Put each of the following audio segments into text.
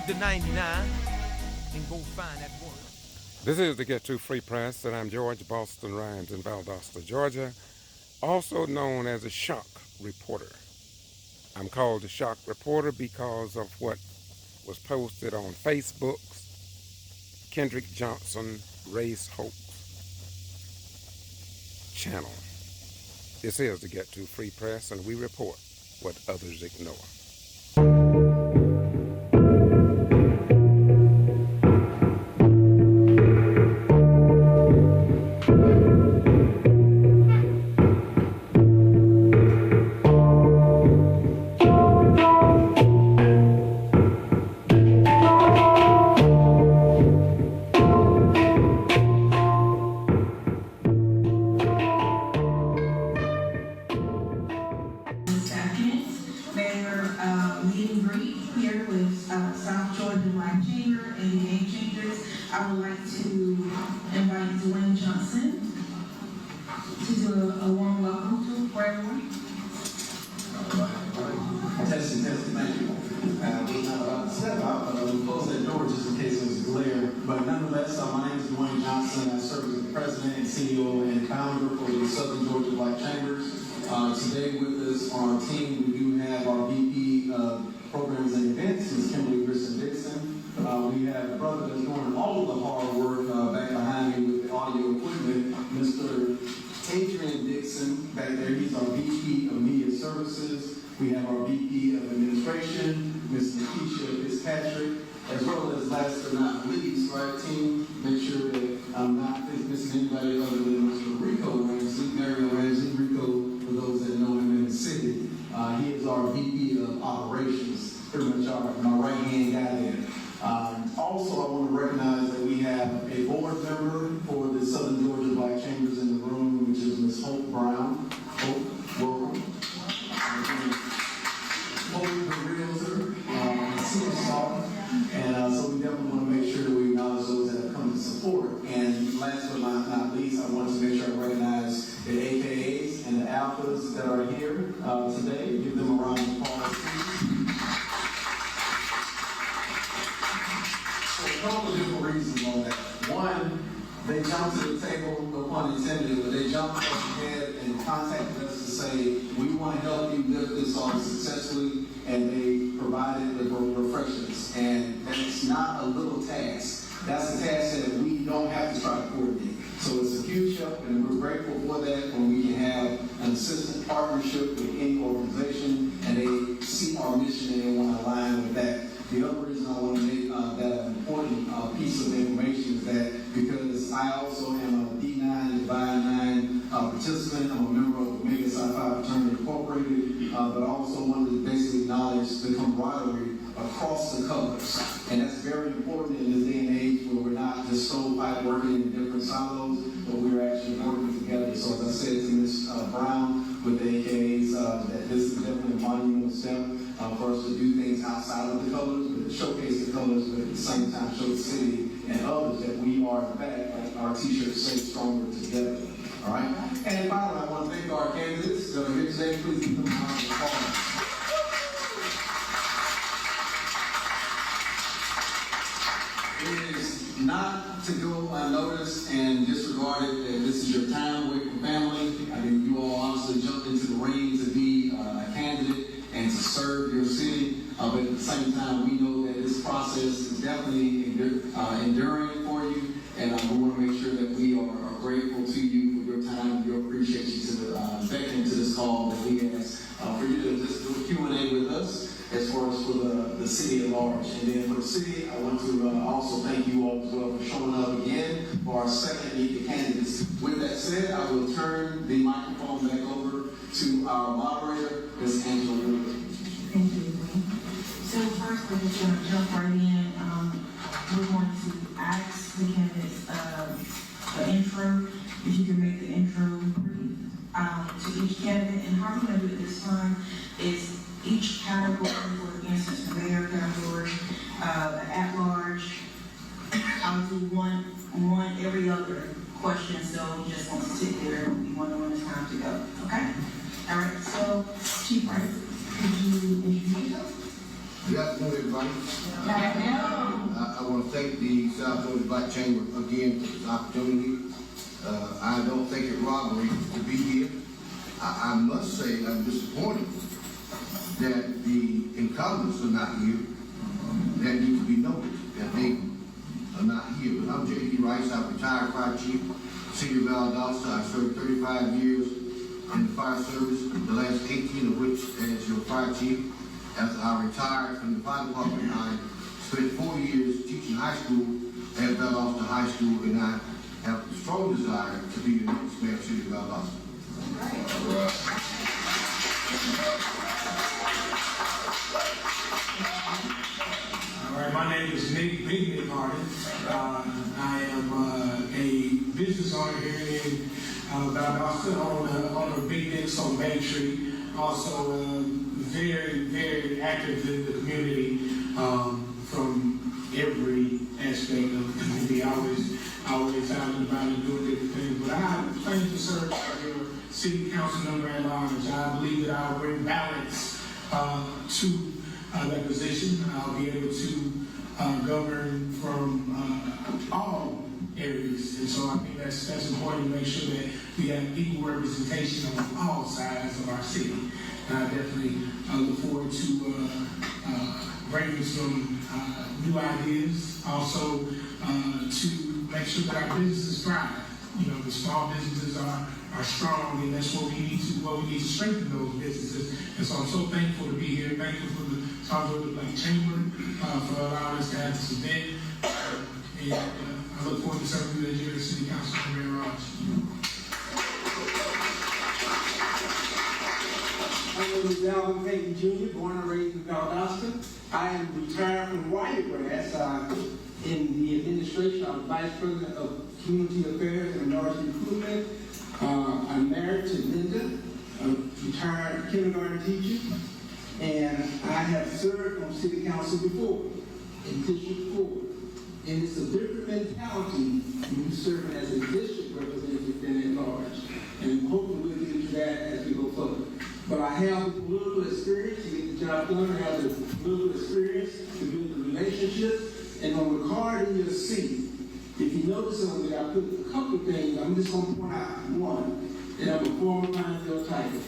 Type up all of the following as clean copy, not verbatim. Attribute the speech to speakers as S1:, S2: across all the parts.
S1: the 99 and go find that one.
S2: This is the Get To Free Press, and I'm George Boston Rhymes in Valdosta, Georgia, also known as a shock reporter. I'm called the shock reporter because of what was posted on Facebook's Kendrick Johnson Race Hoax channel. This is the Get To Free Press, and we report what others ignore.
S3: I would like to invite Dwayne Johnson to do a warm welcome for everyone.
S4: Testing, thank you. We're not about to step out, but we closed that door just in case it was a glare. But nonetheless, my name is Dwayne Johnson. I serve as the president and CEO and founder for the Southern Georgia Black Chambers. Today with us on our team, we do have our VP of Programs and Events, Ms. Kimberly Grissom-Dixon. We have a brother that's doing all of the hard work back behind me with the audio equipment, Mr. Adrian Dixon back there. He's our VP of Media Services. We have our VP of Administration, Ms. Nikisha Fitzpatrick, as well as last but not least, right, team, make sure that I'm not missing anybody other than Mr. Rico Ramsey, Mario Ramsey, Rico, for those that know him in the city. He is our VP of Operations, pretty much my right-hand guy there. Also, I want to recognize that we have a board member for the Southern Georgia Black Chambers in the room, which is Ms. Hope Brown. Hope, welcome. Hope, the realtor, CSR. And so we definitely want to make sure that we acknowledge those that have come to support. And last but not least, I want to make sure I recognize the AKAs and the alphas that are here today. Give them a round of applause, please. A couple of different reasons on that. One, they jumped to the table, no pun intended, but they jumped ahead and contacted us to say, we want to help you lift this off successfully, and they provided the refreshments. And that's not a little task. That's a task that we don't have to try to coordinate. So it's a huge help, and we're grateful for that when we can have an assistant partnership with any organization, and they see our mission and they want to align with that. The other reason I want to make that an important piece of information is that because I also am a D9 Divine 9 participant, I'm a member of Omega Psi Phi Fraternity Incorporated, but I also wanted to basically acknowledge the camaraderie across the colors. And that's very important in this day and age where we're not just stovepipe working in different silos, but we're actually working together. So as I said to Ms. Brown with the AKAs, that this is definitely a monumental step for us to do things outside of the colors, but to showcase the colors, but at the same time show the city and others that we are, in fact, like our t-shirts say, stronger together. All right? And finally, I want to thank our candidates that are here today. Please give them a round of applause. It is not to go unnoticed and disregarded that this is your time away from family. I mean, you all honestly jumped into the ring to be a candidate and to serve your city, but at the same time, we know that this process is definitely enduring for you, and we want to make sure that we are grateful to you for your time. We appreciate you to beckon to this call that we ask for you to just do a Q&A with us as far as for the city at large. And then for the city, I want to also thank you all as well for showing up again for our second Meet the Candidates. With that said, I will turn the microphone back over to our moderator, Ms. Angela Wood.
S3: Thank you. So first, we're just going to jump right in. We're going to ask the candidates the intro. If you can make the intro brief to each candidate. And how we're going to do it this time is each category, for instance, the mayor category, at large, I'll do one every other question, so we just won't sit there and we wonder when it's time to go. Okay? All right, so Chief Wright, could you introduce yourself?
S5: Good afternoon, everybody. I want to thank the South Georgia Black Chamber again for this opportunity. I don't think it robbery to be here. I must say I'm disappointed that the incumbents are not here. That needs to be noted, that they are not here. But I'm G.B.R. Rice. I'm retired fire chief, City of Valdosta. I served 35 years in the fire service, the last 18 of which as your fire chief. As I retired from the fire department, I spent 4 years teaching high school at Valdosta High School, and I have a strong desire to be the next mayor of the City of Valdosta.
S6: All right, my name is Nick Martin. I am a business owner here in Valdosta on a Big Nick's on Main Street. Also, very, very active in the community from every aspect of the community. Always out and about and doing different things. But I plan to serve as your city council member at large. I believe that I'll bring balance to that position. I'll be able to govern from all areas, and so I think that's important to make sure that we have equal representation on all sides of our city. And I definitely look forward to bringing some new ideas, also to make sure that our businesses thrive. You know, the small businesses are strong, and that's what we need to strengthen those businesses. And so I'm so thankful to be here. Thankful for the South Georgia Black Chamber for allowing us to have this event. And I look forward to serving you as your city council member at large.
S7: My name is Alvin Payton Jr., born and raised in Valdosta. I am retired from Wiregrass in the administration. I'm Vice President of Community Affairs and Minority Recruitment. I'm married to Linda, a retired kindergarten teacher, and I have served on City Council before, in District 4. And it's a different mentality when you're serving as a district representative than at large. And hopefully we'll get into that as we go further. But I have the political experience to get the job done. I have the political experience to build the relationships. And on the card in your seat, if you notice on there, I put a couple of things. I'm just going to point out one. And I'm a former Pineville Tiger.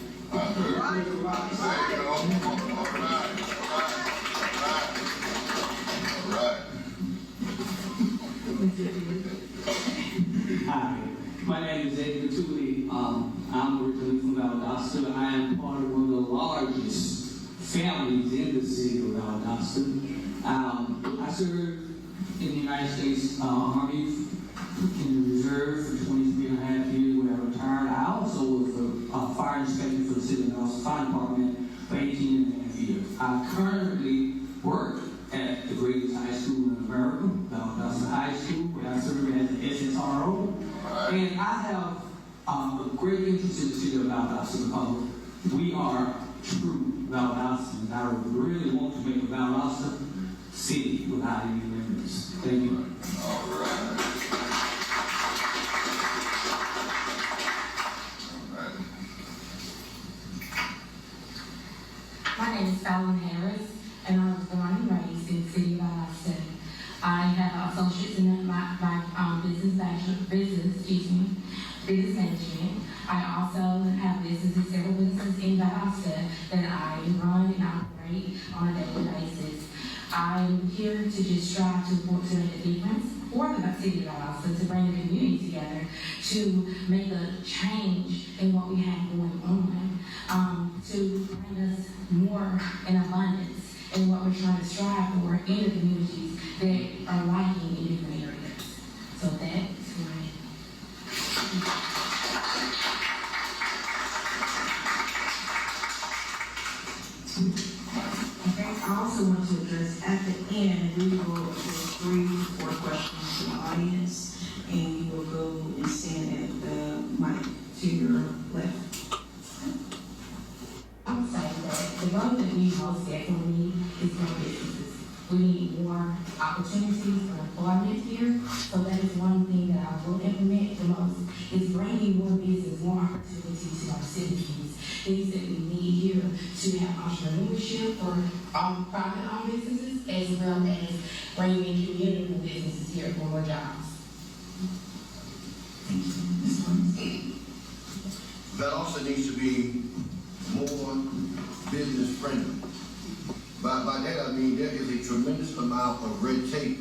S8: Hi, my name is Edgar Tooley. I'm originally from Valdosta. I am part of one of the largest families in the city of Valdosta. I served in the United States Army in the reserve for 23 and a half years where I retired. I also was a fire inspector for the city of Valdosta Fire Department for 18 and a half years. I currently work at the greatest high school in America, Valdosta High School, where I serve as the SSRO. And I have a great interest in the city of Valdosta because we are true Valdostans. I really want to make a Valdosta city without any limits. Thank you.
S9: All right.
S10: My name is Fallon Harris, and I was born and raised in the city of Valdosta. I have associates in my business management. I also have businesses, several businesses in Valdosta that I run and operate on a daily basis. I'm here to just strive to make a difference for the city of Valdosta, to bring the community together, to make a change in what we have going on, to bring us more in abundance in what we're trying to strive for in the communities that are lacking in different areas. So that's my.
S3: Okay, I also want to address at the end, we will do 3 or 4 questions to the audience, and you will go and stand at the mic to your left.
S10: I would say that the role that we most definitely need is more businesses. We need more opportunities for employment here. So that is one thing that I will implement the most, is bringing more business, more opportunities to our citizens. things that we need here to have entrepreneurship for private-owned businesses, as well as bringing community businesses here for more jobs. Thank you. Ms. Lawrence.
S5: Valdosta needs to be more business friendly. By that I mean there is a tremendous amount of red tape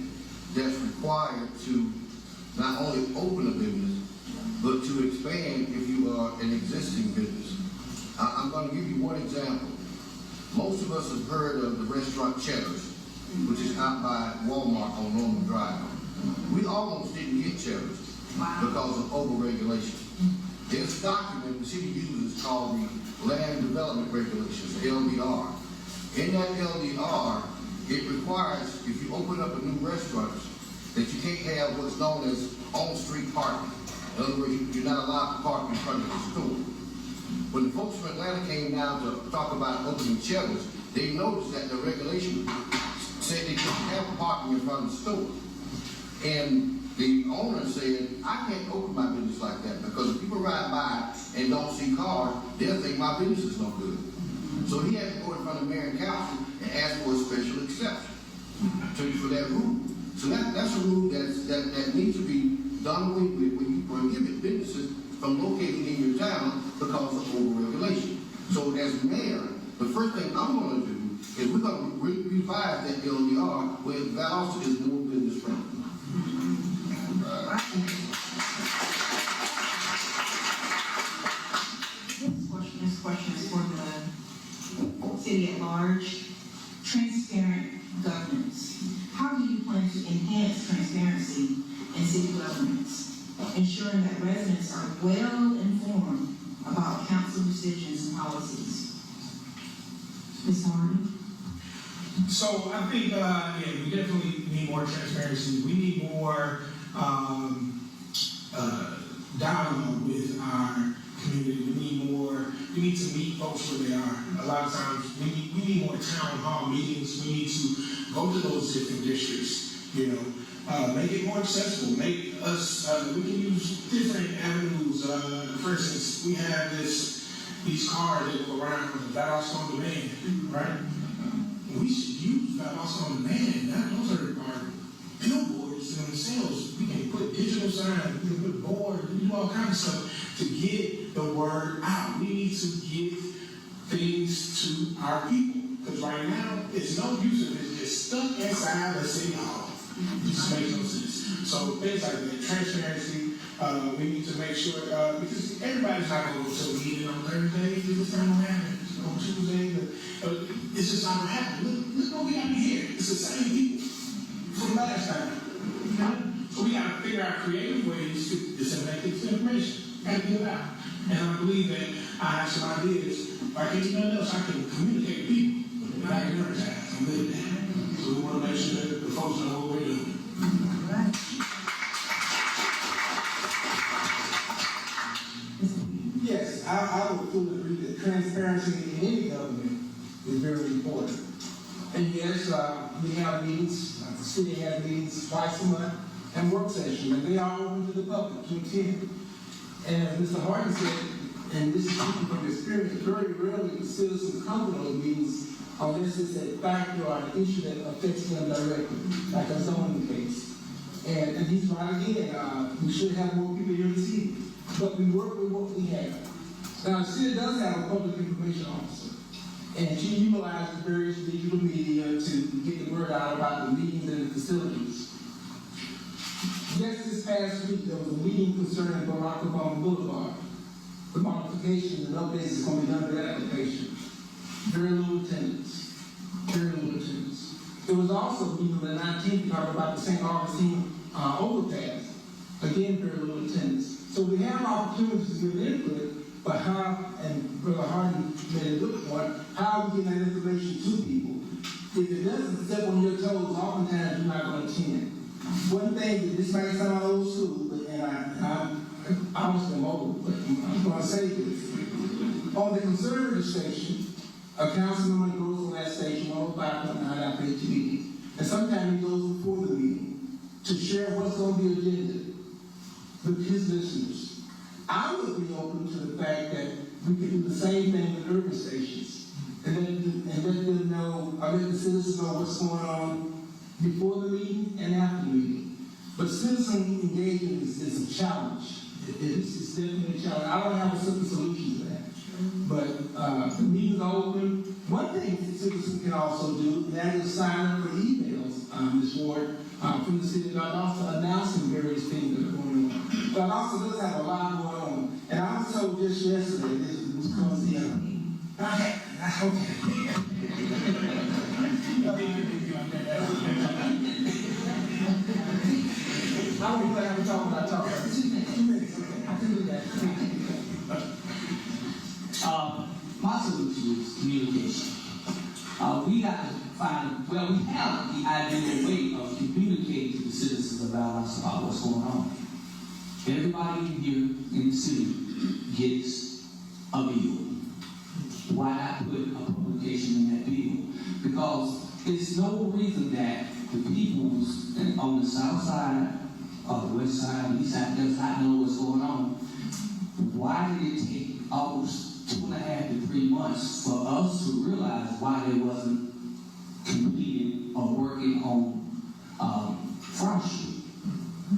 S5: that's required to not only open a business, but to expand if you are an existing business. I'm going to give you one example. Most of us have heard of the restaurant Cheddar's, which is out by Walmart on Norman Drive. We almost didn't get Cheddar's because of over-regulation. There's a document the city uses called the Land Development Regulations, LDR. In that LDR, it requires, if you open up a new restaurant, that you can't have what's known as on-street parking. In other words, you're not allowed to park in front of the store. When the folks from Atlanta came down to talk about opening Cheddar's, they noticed that the regulation said they couldn't have parking in front of the store. And the owner said, I can't open my business like that because if people ride by and don't see cars, they'll think my business is no good. So he had to go in front of mayor and council and ask for a special exception for that rule. So that's a rule that needs to be done away with when you prohibit businesses from locating in your town because of over-regulation. So as mayor, the first thing I'm going to do is we're going to revise that LDR where Valdosta is more business friendly.
S3: This question is for the city at large. Transparent governance. How do you plan to enhance transparency in city governance, ensuring that residents are well informed about council decisions and policies? Ms. Hardy?
S6: So I think, we definitely need more transparency. We need more dialogue with our community. We need to meet folks where they are. A lot of times, we need more town hall meetings. We need to go to those different districts, make it more accessible, make us, we can use different avenues. For instance, we have these cars that go around with Valdosta on Demand, right? We should use Valdosta on Demand. Those are billboards themselves. We can put digital signs, we can put boards, we can do all kinds of stuff to get the word out. We need to give things to our people. Because right now, it's no use if it's just stuck inside the city hall. It just makes no sense. So things like that, transparency, we need to make sure, because everybody's not going to go to a meeting on Thursday, this time will happen. On Tuesday, it's just not going to happen. Look what we got here. It's the same people from last time. So we got to figure out creative ways to disseminate this information. Got to get it out. And I believe that I have some ideas. If I can't do nothing else, I can communicate with people. But I can advertise. I'm good at that. So we want to make sure that the folks know what we're doing.
S3: Right.
S7: Yes, I would fully agree that transparency in any government is very important. And yes, we have meetings, the city has meetings twice a month, and work sessions, and they are open to the public to attend. And as Mr. Harden said, and this is speaking from experience, very rarely citizens come to those meetings unless it's a factor or an issue that affects them directly, like a zoning case. And he's right again, we should have more people here this evening, but we work with what we have. Now, the city does have a public information officer, and she utilizes various digital media to get the word out about the meetings and the facilities. Yes, this past week, there was a meeting concerning Barack Obama Boulevard. The modifications and updates is going to be done to that application. Very little attendance. Very little attendance. There was also a meeting on the 19th to talk about the St. Augustine overpass. Again, very little attendance. So we have opportunities to give input, but how, and Brother Harden made a good point, how we get that information to people. If it doesn't step on your toes, oftentimes you're not going to attend. One thing that this might sound old school, but I'm obviously old, but I'm going to say this. On the conservative station, a councilman goes on that station, 105.9 after each meeting, and sometimes he goes before the meeting to share what's on the agenda with his listeners. I would be open to the fact that we could do the same thing with urban stations. And let them know, or let the citizens know what's going on before the meeting and after the meeting. But citizen engagement is a challenge. It's definitely a challenge. I don't have a simple solution to that. But the meetings are open. One thing that citizens can also do, that is sign up for emails, Ms. Ward, from the city of Valdosta announcing various things that are going on. Valdosta does have a lot going on. And I was told just yesterday, this was called the, okay. I don't even have to talk about talk. 2 minutes. 2 minutes. Okay. I can do that.
S8: My solution is communication. We got to find, well, we have the ideal way of communicating to the citizens of Valdosta about what's going on. Everybody here in the city gets a bill. Why not put a publication in that bill? Because there's no reason that the people on the south side, or the west side, east side, does not know what's going on. Why did it take almost 2.5 to 3 months for us to realize why they wasn't completed or working on Front Street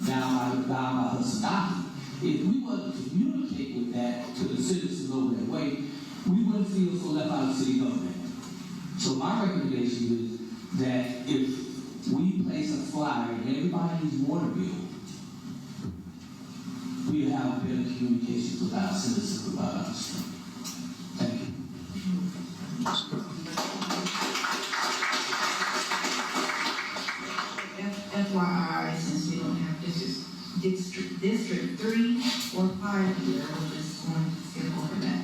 S8: down by Hudson Dock? If we were to communicate with that to the citizens over that way, we wouldn't feel so left out of city government. So my recommendation is that if we place a flyer in everybody's water bill, we have better communications with our citizens about us. Thank you.
S3: FYI, since we don't have District 3 or 5 here, we're just going to skip over that.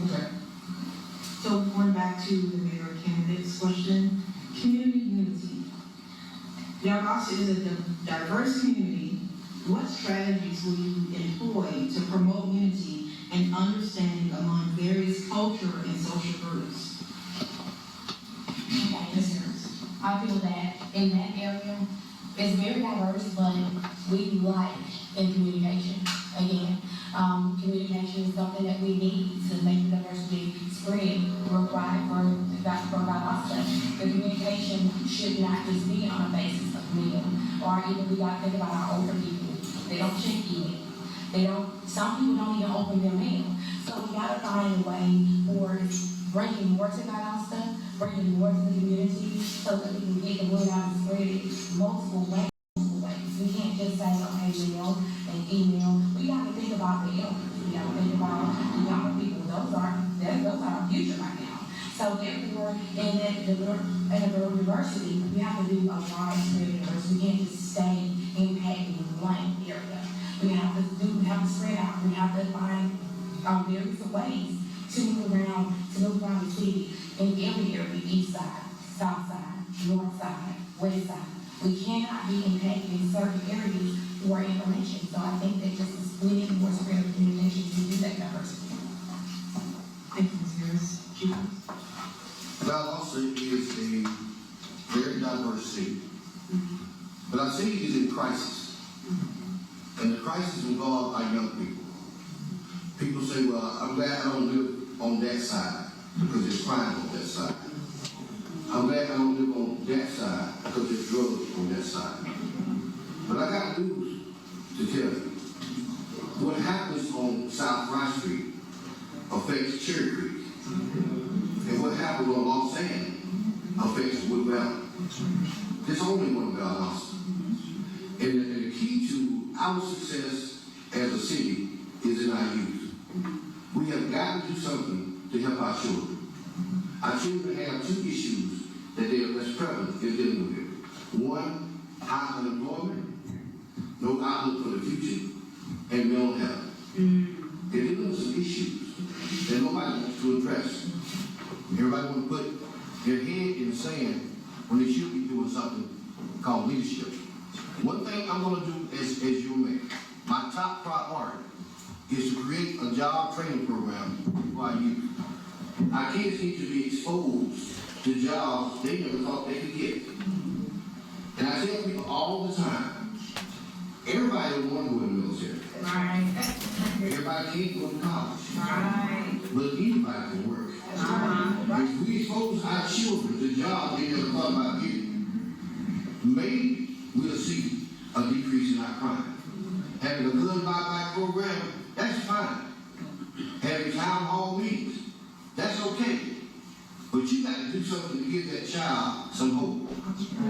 S7: Okay.
S3: So going back to the mayor candidate's question, community unity. Valdosta is a diverse community. What strategies will you employ to promote unity and understanding among various cultural and social groups?
S10: Okay, listeners, I feel that in that area, it's very diverse, but we lack in communication. Again, communication is something that we need to make the diversity spread worldwide for Valdosta. The communication should not just be on a basis of mail, or even we got to think about our older people. They don't check email. Some people don't even open their mail. So we got to find a way for bringing more to Valdosta, bringing more to the community, so that we can get the word out and spread it multiple ways. We can't just say, okay, mail and email. We got to think about the elders. We got to think about the younger people. Those are our future right now. So therefore, in the university, we have to do a widespread diversity. We can't just stay impacting one area. We have to spread out. We have to find various ways to move around the city in every area: east side, south side, north side, west side. We cannot be impacted in certain areas for information. So I think that we need more spread of communication to do that diversity.
S3: Thank you, Ms. Harris. G.B.R.
S5: Valdosta is a very diverse city, but our city is in crisis, and the crisis involves our young people. People say, well, I'm glad I don't live on that side because there's crime on that side. I'm glad I don't live on that side because there's drugs on that side. But I got news to tell you. What happens on South Front Street affects Cherry Creek. And what happens on Los Angeles affects Wood Valley. There's only one Valdosta. And the key to our success as a city is in our youth. We have got to do something to help our children. Our children have 2 issues that they are less prevalent in dealing with. One, high unemployment, no outlook for the future, and mental health. They're dealing with some issues that nobody wants to address. Everybody wants to put their head in the sand when they should be doing something called leadership. One thing I'm going to do as your mayor, my top priority is to create a job training program for our youth. Our kids need to be exposed to jobs they never thought they could get. And I tell people all the time, everybody don't want to go in the military.
S3: Right.
S5: Everybody can't go to college.
S3: Right.
S5: but anybody can work. If we expose our children to jobs they never thought about getting, maybe we'll see a decrease in our crime. Having a gun buyback program, that's fine. Having town hall meetings, that's okay. But you got to do something to give that child some hope.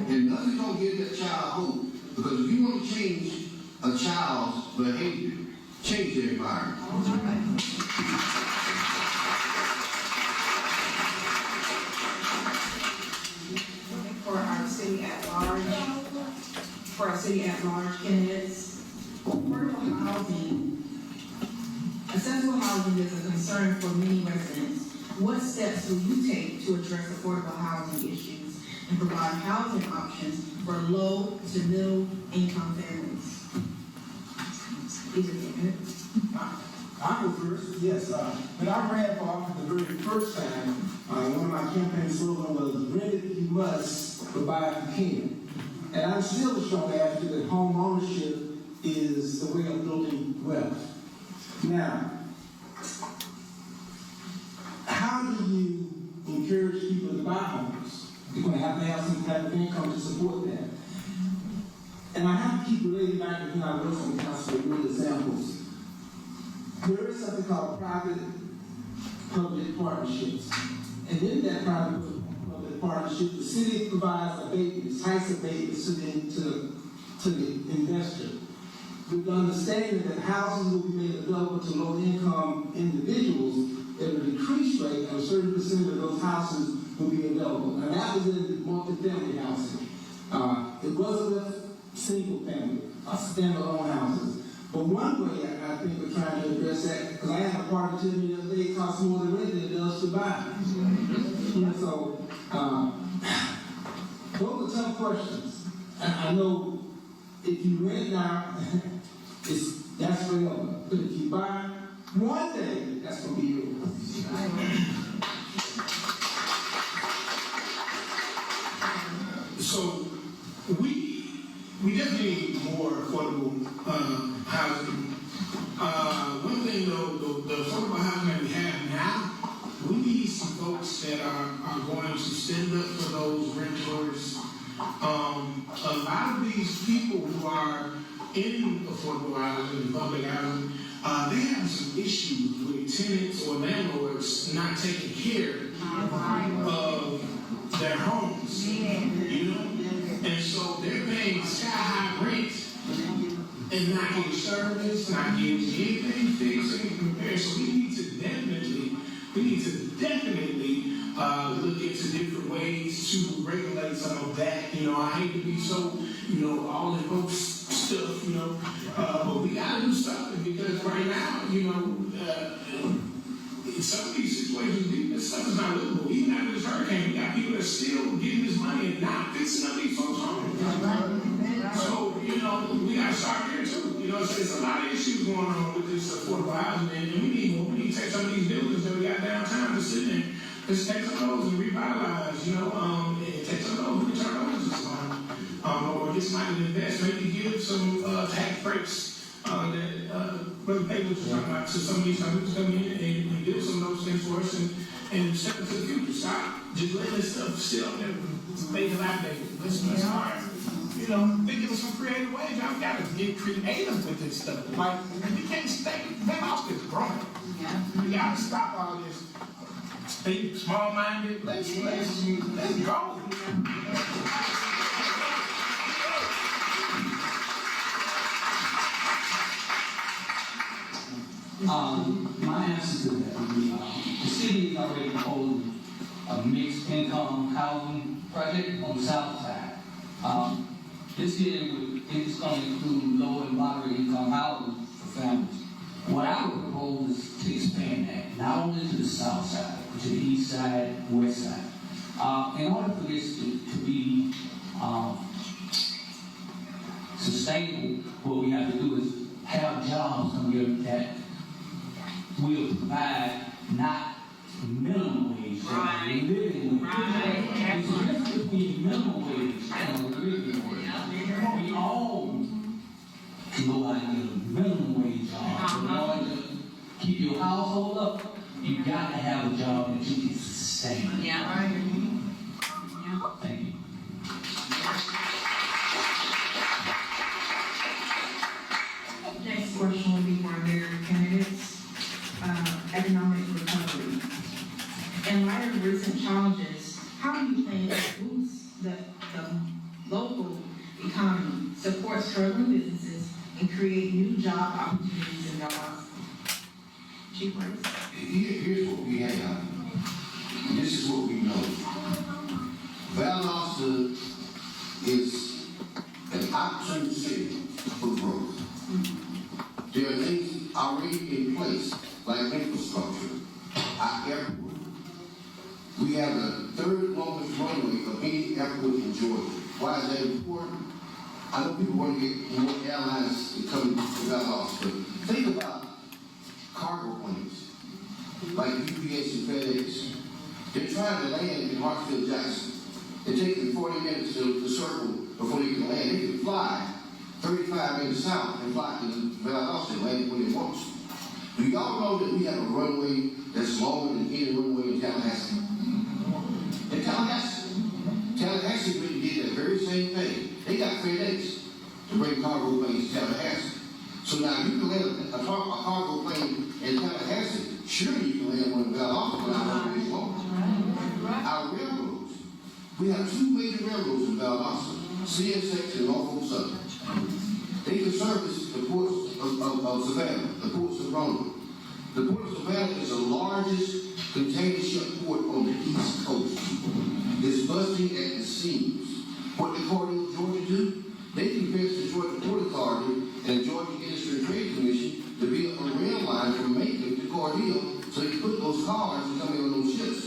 S5: And nothing's going to give that child hope. Because if you want to change a child's behavior, change their environment.
S3: For our city at large candidates, affordable housing, accessible housing is a concern for many residents. What steps will you take to address affordable housing issues and provide housing options for low to middle income families? These are the candidates.
S7: I go first, yes. When I ran for office the very first time, one of my campaign slogans was, rent if you must, but buy if you can. And I'm still a strong advocate that home ownership is the way of building wealth. Now, how do you encourage people to buy homes? You're going to have some type of income to support that. And I have to keep relating back to when I was on council with real examples. There is something called private-public partnerships. And in that private-public partnership, the city provides abatements, types of abatements to the investor, with the understanding that houses will be made available to low-income individuals at a decreased rate, and a certain percentage of those houses will be available. And that was in multi-family housing. It wasn't with single-family, standalone houses. But one way I think we're trying to address that, because I had a partner tell me the other day it costs more to rent than it does to buy. And so, those are tough questions. I know if you rent now, that's forever. But if you buy, one day, that's going to be yours.
S6: So we definitely need more affordable housing. One thing though, the affordable housing that we have now, we need some folks that are going to stand up for those renters. A lot of these people who are in affordable housing and public housing, they have some issues with tenants or landlords not taking care of their homes, you know? And so they're paying sky-high rent and not getting service, not getting anything fixed, anything repaired. So we need to definitely look into different ways to regulate some of that. You know, I hate to be so, all the folks stuff, but we gotta do something, because right now, in some of these situations, this stuff is not livable. Even after this hurricane, we got people that are still getting this money and not fixing up these folks' homes. So, we got to start there too. It's a lot of issues going on with this affordable housing, and we need more. We need to take some of these buildings that we got downtown to sit in. Let's take some of those and revitalize, and take some of those and return those to some or get somebody to invest, maybe give some tax breaks. Brother Payne was talking about, to some of these companies come in and do some of those things for us and step into the future. Stop just letting this stuff sit up there and stay dilapidated. Let's start, thinking of some creative ways. Y'all got to get creative with this stuff. Like, you can't stay, that house is growing. You got to stop all this. Stay small-minded. Let's go.
S8: My answer to that would be, the city is already proposing a mixed income housing project on the south side. This year it's going to include low and moderate income housing for families. What I would propose is to expand that, not only to the south side, but to the east side, west side. In order for this to be sustainable, what we have to do is have jobs come here that will provide not minimum wage, but living wage. It's a difference between minimum wage and living wage. We all can go out and get a minimum wage job in order to keep your household up. You got to have a job that you can sustain.
S3: Yeah. I agree.
S8: Thank you.
S3: Next question will be for our mayor candidates. Economic recovery. In light of recent challenges, how do you plan to boost the local economy, support struggling businesses, and create new job opportunities in Valdosta? Chief Rice.
S5: Here's what we have. This is what we know. Valdosta is an opportune city for growth. There are things already in place, like infrastructure, our airport. We have the third longest runway of any airport in Georgia. Why is that important? I know people want to get more airlines to come to Valdosta. Think about cargo planes, like UPS and FedEx. They're trying to land in Hartsfield Jackson. It takes them 40 minutes to circle before they can land. They can fly 35 minutes south and fly to Valdosta and land when they want to. Do y'all know that we have a runway that's longer than any runway in Tallahassee? In Tallahassee really did that very same thing. They got FedEx to bring cargo planes to Tallahassee. So now you can land a cargo plane in Tallahassee. Surely you can land one in Valdosta, but I don't know where. Our railroads. We have two major railroads in Valdosta, CSX and Norfolk Southern. They can service the ports of Savannah, the ports of Roanoke. The port of Savannah is the largest container ship port on the East Coast. It's busting at the seams. What the Cargill, Georgia do? They convinced the Georgia Port Authority and the Georgia Industry and Trade Commission to build a rail line from Macon to Cargill so they can put those cars and come in on those ships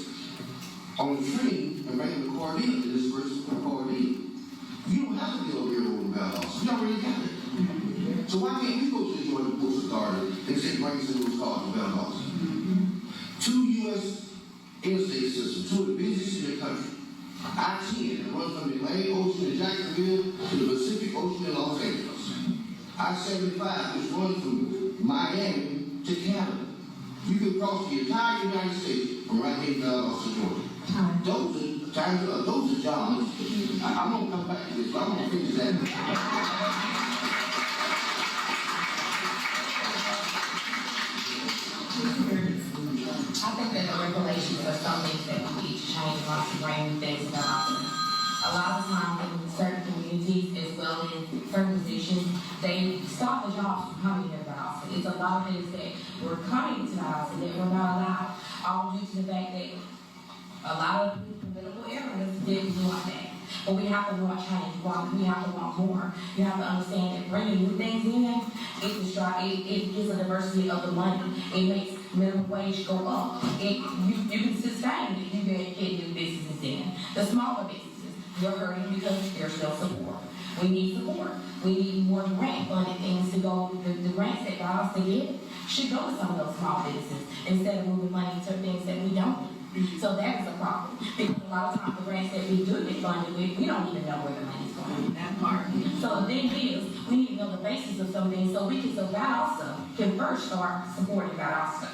S5: on the train and bring them to Cargill and disperse them from Cargill. You don't have to build a railroad in Valdosta. You already got it. So why can't we go to the Georgia Ports Authority and say bring some of those cars to Valdosta? Two U.S. interstate systems, two of the busiest in the country. I-10 that runs from the Atlantic Ocean in Jacksonville to the Pacific Ocean in Los Angeles. I-75, which runs from Miami to Canada. You can cross the entire United States from right here in Valdosta, Georgia. Those are jobs. I'm going to come back to this, but I'm going to finish that.
S10: I think that the regulations are some things that we need to change once to bring new things about. A lot of times in certain communities, as well as certain positions, they stop the jobs from coming here to Valdosta. It's a lot of things that were coming to Valdosta that were not allowed, all due to the fact that a lot of political areas didn't want that. But we have to want change. We have to want more. You have to understand that bringing new things in, it gives a diversity of the money. It makes minimum wage go up. You can sustain if you get new businesses in. The smaller businesses, you're hurting because there's no support. We need support. We need more grant funded things to go. The grants that Valdosta get should go to some of those small businesses instead of moving money to things that we don't need. So that is a problem. Because a lot of times the grants that we do get funded with, we don't even know where the money's going. That part. So the thing is, we need to know the basis of some things so Valdosta can first start supporting Valdosta.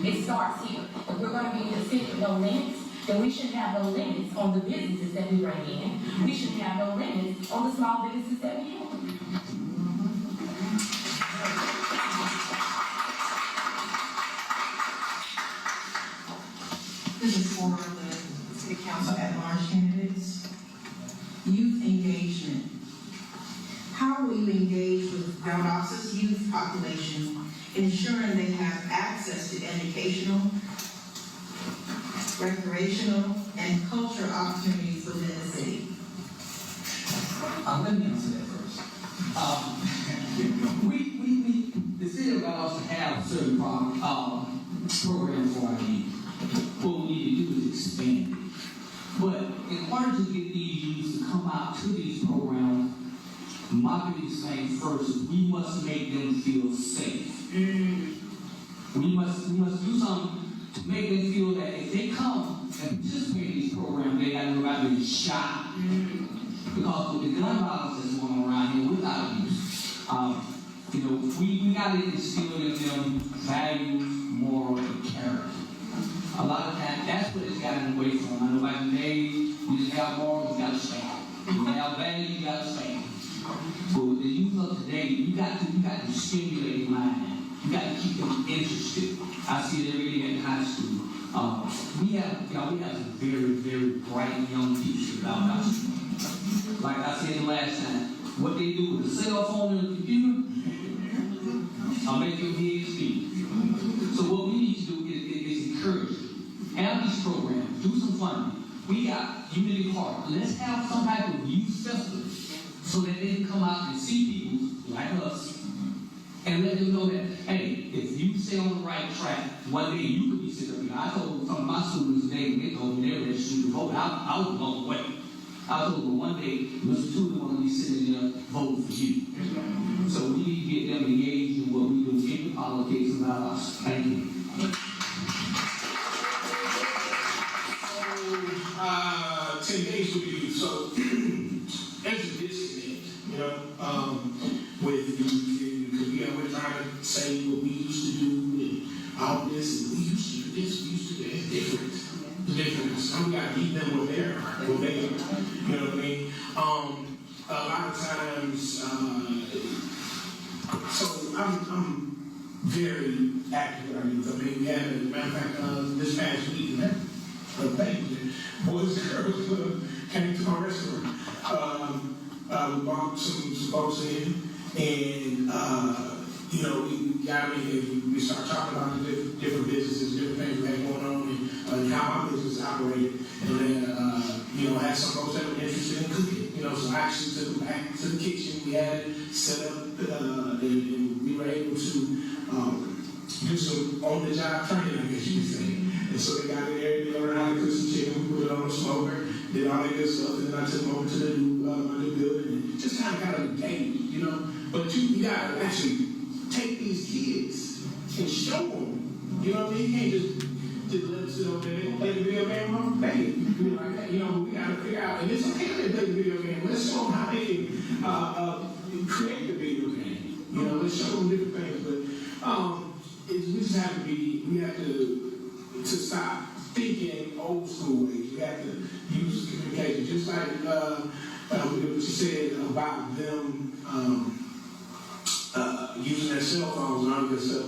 S10: It starts here. If we're going to be in the city with no limits, then we shouldn't have no limits on the businesses that we bring in. We shouldn't have no limits on the small businesses that we have.
S3: This is for the city council at-large candidates. Youth engagement. How will you engage with Valdosta's youth population, ensuring they have access to educational, recreational, and cultural opportunities within the city?
S8: Let me answer that first. The city of Valdosta have certain programs for our youth. What we need to do is expand it. But in order to get these youths to come out to these programs, my biggest thing first is we must make them feel safe. We must do something to make them feel that if they come and participate in these programs, they got to know about being shot. Because with the gun violence that's going on around here without abuse, we got to instill in them values, moral, and character. A lot of times, that's what it's gotten away from. I know back in the day, you just have morals, you got to stand. You have values, you got to stand. But with the youth of today, you got to stimulate their mind. You got to keep them interested. I see it every day in high school. We have some very, very bright young teachers about us. Like I said the last time, what they do with the cell phone and the computer, I'll make your head speak. So what we need to do is encourage. Have these programs, do some funding. We got Unity Park. Let's have some type of youth festival so that they can come out and see people like us and let them know that, hey, if you stay on the right track, one day you could be sitting up here. I told some of my students today, when they told me they were registered to vote, I was blown away. I told them one day, Mr. Tudor want to be sitting there voting for you. So we need to get them engaged in what we do in the politics about us. Thank you.
S6: To engage with you, so there's a disconnect, you know, with you, because we're trying to say what we used to do and all this, and we used to do this, we used to do that, difference. And we got to keep them where they are, you know what I mean? A lot of times, so I'm very active with our youth. I mean, we had, as a matter of fact, this past week, boys and girls club came to my restaurant. We brought some folks in, and you know, we got in here. We started talking about the different businesses, different things we had going on, and how my business operated. And then, you know, I had some folks that were interested in cooking. You know, so I actually took them back to the kitchen. We had it set up, and we were able to do some on-the-job training, I guess you could say. And so they got in there, they learned how to cook some chicken, we put it on the smoker, did all that good stuff, and then I took them over to the my new building, and just kind of got a game, you know. But you got to actually take these kids and show them, you know what I mean? You can't just let them sit over there, they don't play the video game, well, play it. Like that. You know, we got to figure out, and it's okay if they play the video game, let's show them how they can create the video game. You know, let's show them different things, but we just have to be, we have to stop thinking old school ways. We have to use communication. Just like what you said about them using their cell phones and all that stuff.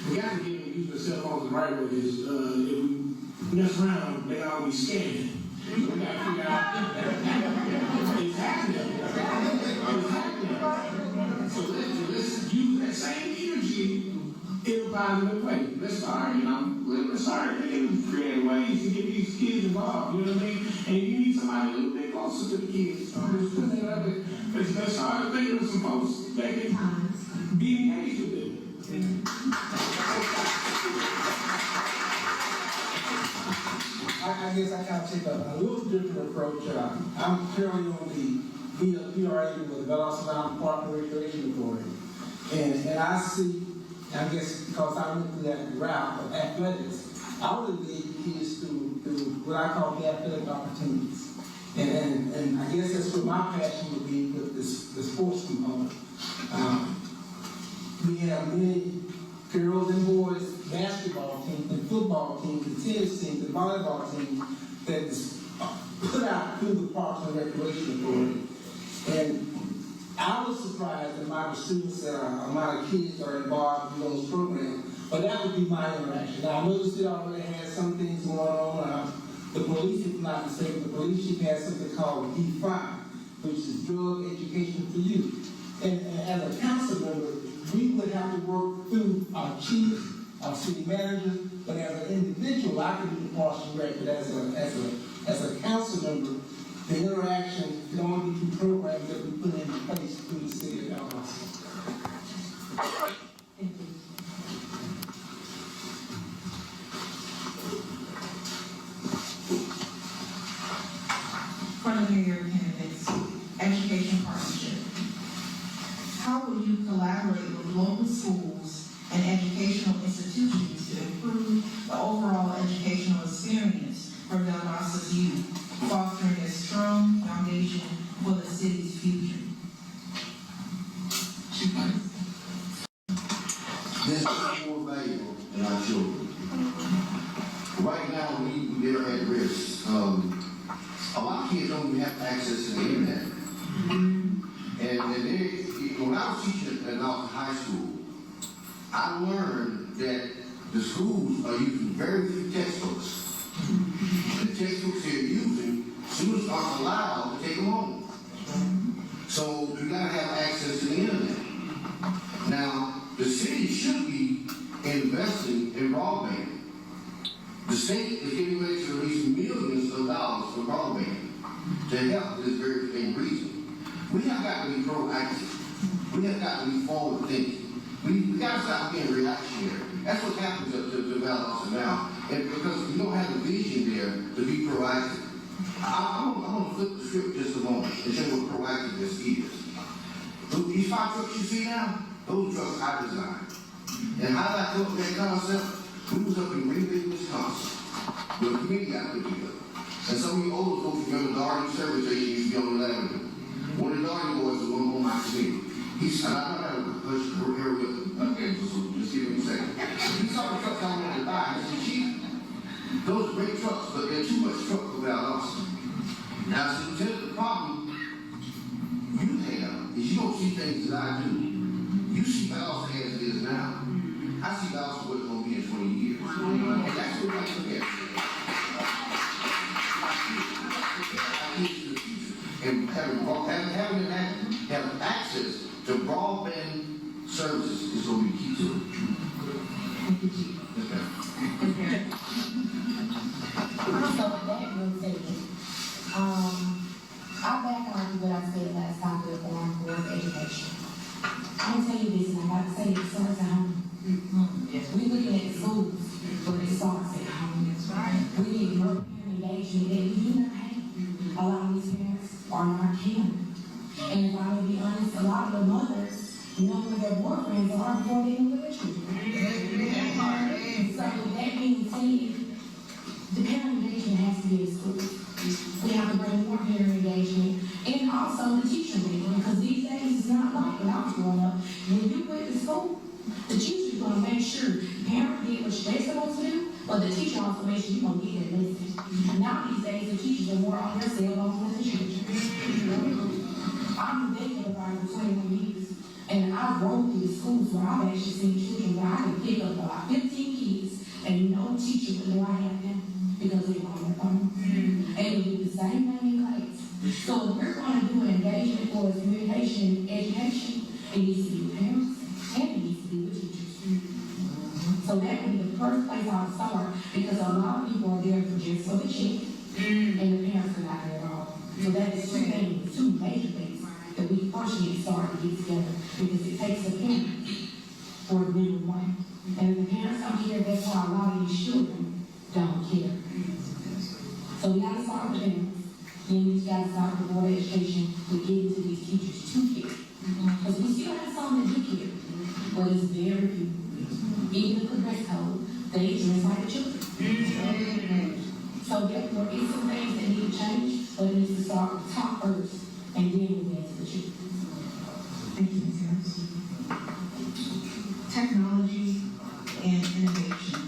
S6: We got to get them using their cell phones the right way. Because if we mess around, they always scanning. We got to figure out it's happening. It's happening. So let's use that same energy in a positive way. Let's start, you know, let's start thinking of creative ways to get these kids involved, you know what I mean? And you need somebody a little bit closer to the kids. Let's start thinking of some folks that can be engaged with them.
S7: I guess I kind of take a little different approach. I'm currently on the G.B.R with the Valdosta Park and Recreation Authority. And I see, I guess because I went through that route of athletics, I would lead kids through what I call the athletic opportunities. And I guess that's what my passion would be with the sports component. We have many girls and boys basketball teams and football teams and tennis teams and volleyball teams that is put out through the Parks and Recreation Authority. And I was surprised that my students, amount of kids are involved in those programs, but that would be my interaction. Now, I noticed it already has some things going on. The police, if not mistaken, the police chief has something called D5, which is Drug Education for Youth. And as a council member, we would have to work through our chief, our city manager, but as an individual, I could do the Parks and Rec, but as a council member, the interaction can only be through programs that we put in place through the city of Valdosta.
S10: Thank you.
S3: For the mayor candidates, education partnership. How will you collaborate with local schools and educational institutions to improve the overall educational experience for Valdosta's youth, fostering a strong foundation for the city's future?
S5: This is more valuable than our children. right now, they're at risk. A lot of kids don't even have access to the internet. And they, when I was teaching at Valdosta High School, I learned that the schools are using very few textbooks. The textbooks they're using, students aren't allowed to take them home. So you gotta have access to the internet. Now, the city should be investing in broadband. The state is getting ready to release millions of dollars for broadband to help this very same reason. We have got to be proactive. We have got to be forward thinking. We got to stop being reactionary. That's what happens to Valdosta now. And because you don't have the vision there to be proactive. I'm going to flip the script just a moment and show what proactiveness is. These 5 trucks you see now, those trucks I designed. And how did I come up with that concept? We was up in Green Bay, Wisconsin, with a committee got put together. And some of you older folks remember the Darting service station used to be on the avenue. One of the Darting boys was on my committee. He said, I know how to push her hair with him. Okay, so just give me a second. He saw the trucks I wanted to buy. He said, Chief, those are great trucks, but they're too much truck for Valdosta. Now, so the problem you have is you don't see things that I do. You see Valdosta as it is now. I see Valdosta what it's going to be in 20 years. And that's what I look at. And having have access to broadband services is going to be key to it. Okay.
S10: So that being said, I'll back on what I said last time to the forum for education. I'm telling you this, and I got to say it starts at home. We're looking at the schools, but it starts at home. That's right. We need more parent engagement that we do not have. A lot of these parents are not caring. And if I may be honest, a lot of the mothers know where their boyfriends are before they know their children. So that being said, the parent engagement has to be in school. We have to bring more parent engagement and also the teacher engagement, because these days it's not like when I was growing up. When you went to school, the teacher's going to make sure the parent did what they're supposed to do, but the teacher also makes sure you're going to get their lesson. And now these days, the teachers are more on their cell phones than the children. I'm a veteran for 21 years, and I've rolled through the schools where I've actually seen children where I can pick up about 15 kids, and no teacher would know I have them because they were on their phone. And they do the same thing in class. So if we're going to do an engagement for communication and education, it needs to be with parents, and it needs to be with teachers. So that would be the first place I would start, because a lot of people are there for just for the check, and the parents are not there at all. So that is two major things that we first need to start to get together, because it takes a parent for the number one. And if the parents don't care, that's why a lot of these children don't care. So we got to start with parents. Then we got to start with board education to get into these teachers to care. Because we still have some that do care, but it's very few. Even the progress code, they dress like the children. So therefore, it's some things that need to change, but it needs to start with the top first, and then we get to the children.
S3: Thank you, Ms. Harris. Technology and innovation.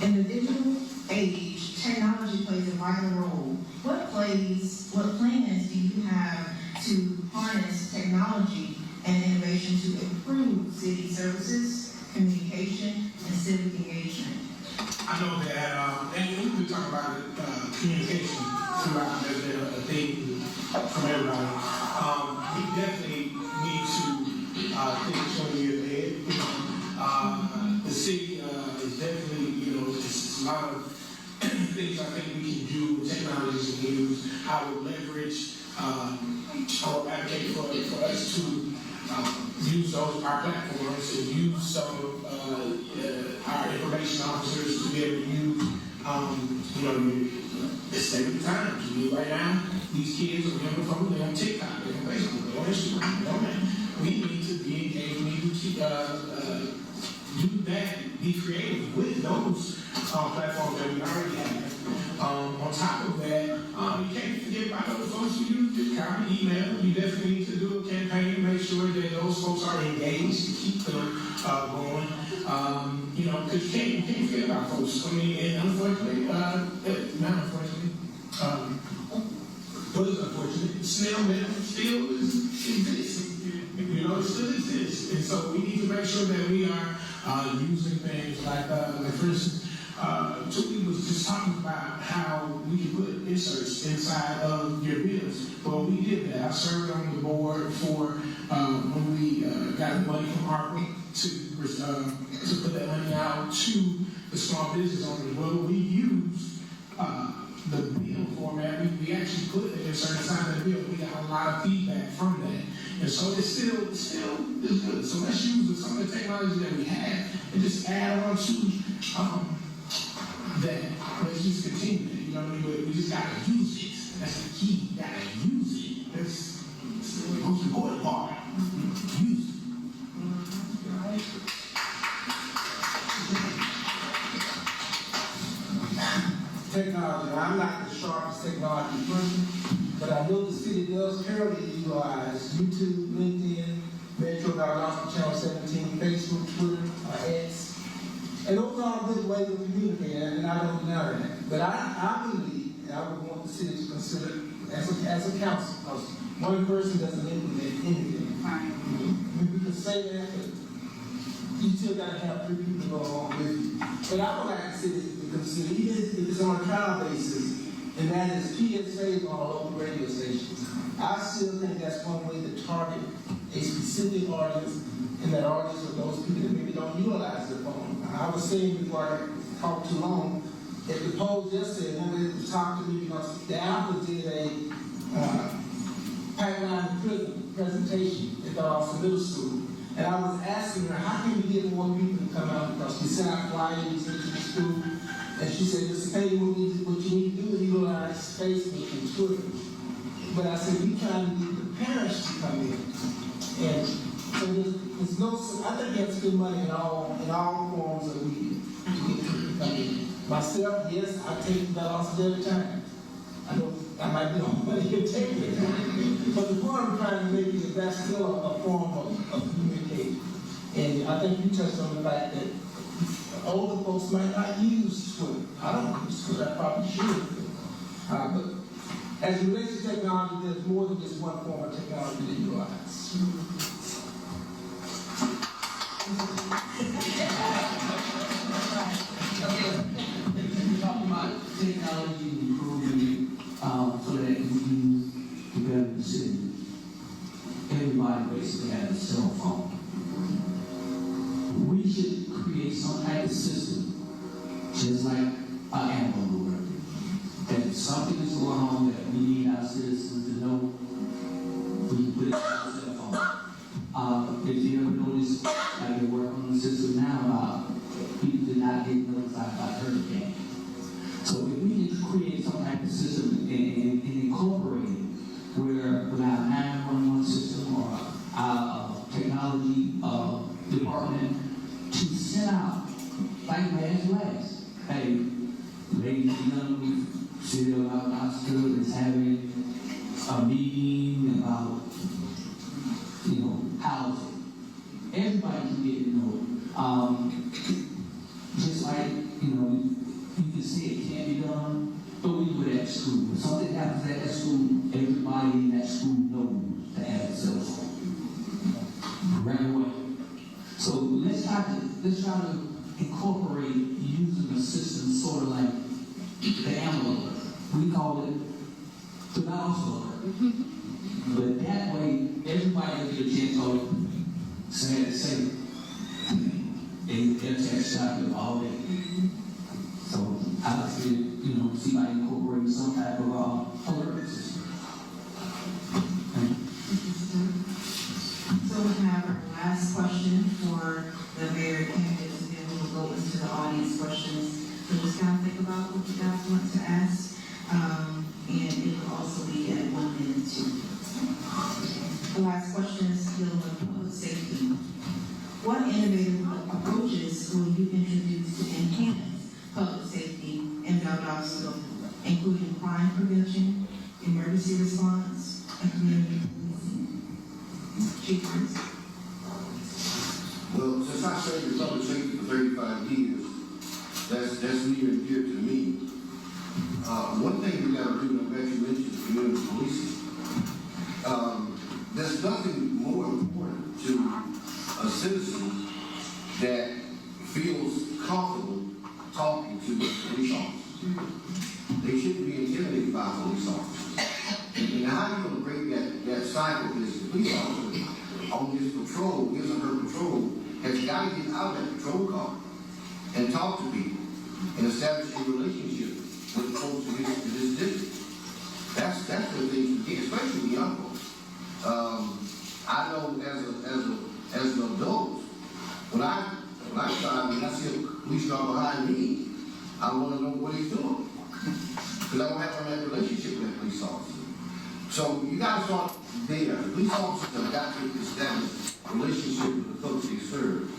S3: In the digital age, technology plays a vital role. What plans do you have to harness technology and innovation to improve city services, communication, and civic engagement?
S6: I know that, and we've been talking about communication throughout. There's been a theme from everybody. We definitely need to think 20 years ahead. The city is definitely, it's a lot of things I think we can do with technologies and use, how to leverage or advocate for us to use our platforms and use some of our information officers to be able to use, the state of the times. Right now, these kids are younger from they're on TikTok, they're on Facebook, they're on Instagram. We need to be engaged. We need to do that, be creative with those platforms that we already have. On top of that, you can't forget about those folks who use copy email. You definitely need to do a campaign to make sure that those folks are engaged to keep them going. Because you can't forget about folks. I mean, and unfortunately, not unfortunately, what is unfortunate? Snail mail still exists. You know, it still exists. And so we need to make sure that we are using things like for instance, Tookie was just talking about how we can put inserts inside of your bills. Well, we did that. I served on the board for when we got the money from ARPA to put that money out to the small business owners. Well, we used the bill format. We actually put the insert inside of the bill. We got a lot of feedback from that. And so it's still is good. So let's use some of the technology that we have and just add on to that. Let's just continue it. You know what I mean? We just gotta use it. That's the key. You gotta use it. That's the most important part. Use it.
S7: Technology. I'm not the sharpest technology person, but I know the city does currently utilize YouTube, LinkedIn, Metro, Valdosta, Channel 17, Facebook, Twitter, X. And those are all good ways of communicating, and I don't deny that. But I believe, and I would want the city to consider as a council, because one person doesn't implement anything. I mean, we can say that, but you still gotta have 3 people go along with you. But I would like the city to consider, even if it's on a trial basis, and that is PSAs on local radio stations. I still think that's one way to target a specific audience, and that audience are those people that maybe don't utilize their phone. I was saying before I talked too long, at the polls yesterday, one way to talk to me because the Apple did a pipeline prison presentation at the Austin Middle School. And I was asking her, how can we get more people to come out? Because we sent out flyers into the school. And she said, Mr. Payne, what you need to do is utilize Facebook and Twitter. But I said, we trying to get the parents to come in. And so there's no, I think you have to spend money in all forms of media to get people to come in. Myself, yes, I take that off every time. I know I might be on money to take it. But the point I'm trying to make is that's still a form of communicating. And I think you touched on the fact that older folks might not use Twitter. I don't use Twitter, I probably should. But as it relates to technology, there's more than just one form of technology to utilize.
S8: We're talking about technology improving so that we can do better in the city. Everybody basically has a cell phone. We should create some type of system, just like an Amber Alert, that if something is going on that we need our citizens to know, we can put it on our cell phone. If you ever notice, like they work on the system now, people did not get notified by hurricane. So if we can create some type of system and incorporate it, where with our 911 system or our technology department to send out like mass blast. Hey, ladies and gentlemen, City of Valdosta is having a meeting about, housing. Everybody can get to know it. Just like, you can see it can't be done, but we do it at school. If something happens at that school, everybody in that school knows to have a cell phone. Right away. So let's try to incorporate using a system sort of like the Amber Alert. We call it the Valdosta Alert. But that way, everybody will get a chance to say they'll text out all day. So I would say, see if I incorporate some type of alert system.
S3: So we have our last question for the mayor candidates, and then we will go into the audience questions. So just kind of think about what you guys want to ask, and it will also be at 1 minute too. The last question is dealing with public safety. What innovative approaches will you introduce to enhance public safety in Valdosta, including crime prevention, emergency response, and community policing?
S5: Well, since I served in public safety for 35 years, that's near and dear to me. One thing we gotta do, I'm glad you mentioned community policing. There's nothing more important to a citizen that feels comfortable talking to a police officer. They shouldn't be intimidated by police officers. And how are you gonna break that cycle is the police officer on his patrol, his or her patrol, has got to get out of that patrol car and talk to people and establish a relationship with the folks in his district. That's the thing to get, especially the young folks. I know as an adult, when I see a police car behind me, I want to know what he's doing. Because I don't have that relationship with that police officer. So you got to start there. The police officers have got to establish a relationship with the folks they serve.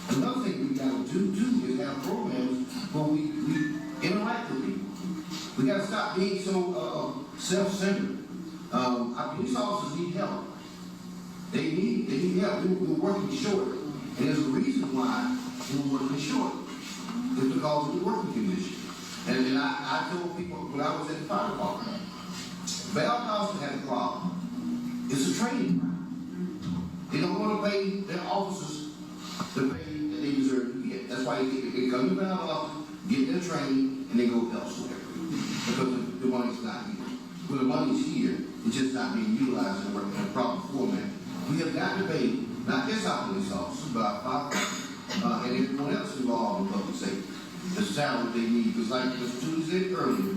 S5: Another thing we got to do too is have programs where we interact with people. We got to stop being so self-centered. Our police officers need help. They need help. We're working short, and there's a reason why we're working short. It's because of the working conditions. And I told people when I was at the fire department, Valdosta had a problem. It's a training problem. They don't want to pay their officers the pay that they deserve to get. That's why they come to Valdosta, get their training, and they go elsewhere. Because the money's not here. When the money's here, it's just not being utilized in a proper format. We have got to pay, not just our police officers, but our fire and everyone else involved in public safety, the salary they need. Because like Mr. Tudor said earlier,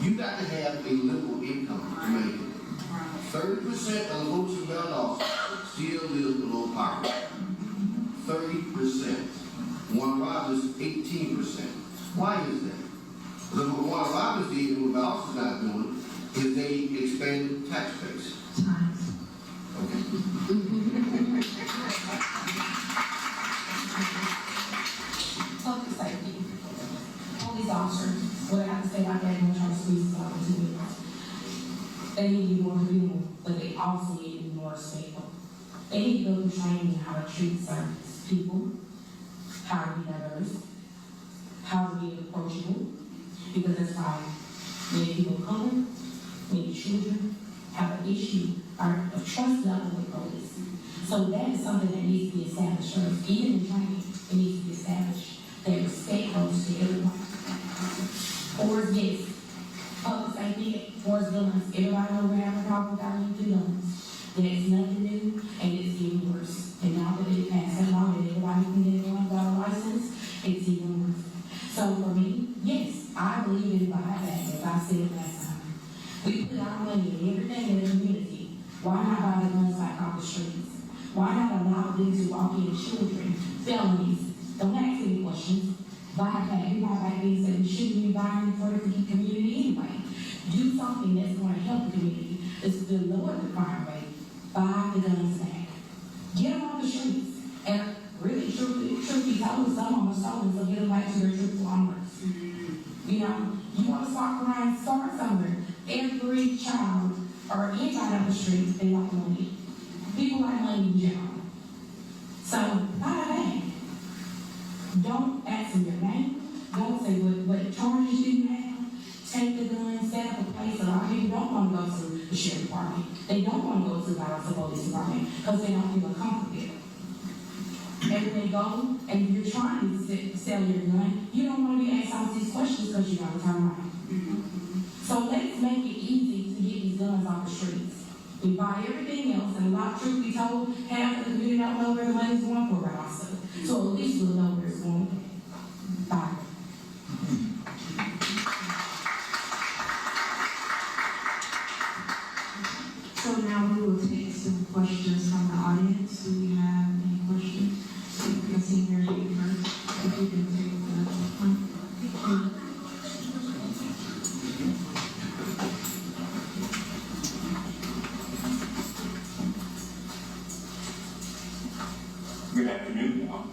S5: you got to have a livable income to make it. 30% of the folks in Valdosta still live below poverty. 30%. One Rogers, 18%. Why is that? Because what one Rogers did and what Valdosta's not doing is they expanded tax base. Okay.
S10: Public safety. Police officers, what I have to say about that, I'm trying to squeeze this out in 2 minutes. They need to be more human, but they also need to be more respectful. They need to go through training how to treat certain people, how to be diverse, how to be approachable, because that's why many people of color, many children have an issue or a trust level with police. So that is something that needs to be established first. Even in training, it needs to be established that respect goes to everyone. Or yes, public safety, force guns, everybody knows we have a problem with our lethal guns. There's nothing new, and it's getting worse. And now that they passed that law that everybody can get one without a license, it's even worse. So for me, yes, I believe in buyback, as I said last time. We put our money in everything in the community. Why not buy the guns back off the streets? Why not allow them to walk in children, felonies? Don't ask any questions. Buy back. You buy back things that we shouldn't be buying for the community anyway. Do something that's going to help the community. It's to lower the crime rate. Buy the guns back. Get them off the streets. And really, truth be told, some of them are stolen, so get them back to their truthful owners. You know, you want to start crime, start somewhere. Every child or anybody on the street, they like money. People like money in general. So, buy back. Don't ask them your name. Don't say what charges do you have. Take the gun, set up a place. A lot of people don't want to go to the sheriff department. They don't want to go to the Valdosta police department because they don't feel comfortable. And when they go and you're trying to sell your gun, you don't want to be asked all these questions because you got to turn around. So let's make it easy to get these guns off the streets. We buy everything else, and a lot of truth be told, half of the community don't know where the money's going for Valdosta. So at least we'll know where it's going. Bye.
S3: So now we will take some questions from the audience. Do we have any questions? I see Mary first. If you can take the mic.
S9: Good afternoon, y'all.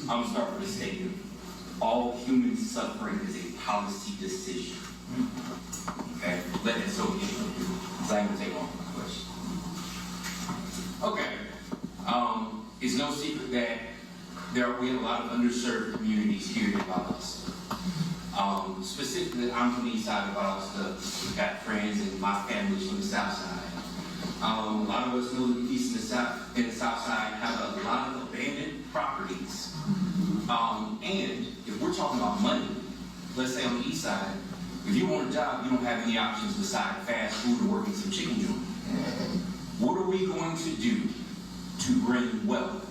S9: I'm going to start with a statement. All human suffering is a policy decision. Okay? Let that soak in. Because I ain't going to take long for my question. Okay. It's no secret that we have a lot of underserved communities here in Valdosta. Specifically, I'm from the east side of Valdosta. I've got friends and my family's from the south side. A lot of us know the east and the south side have a lot of abandoned properties. And if we're talking about money, let's say on the east side, if you want a job, you don't have any options besides fast food or working some chicken joint. What are we going to do to bring wealth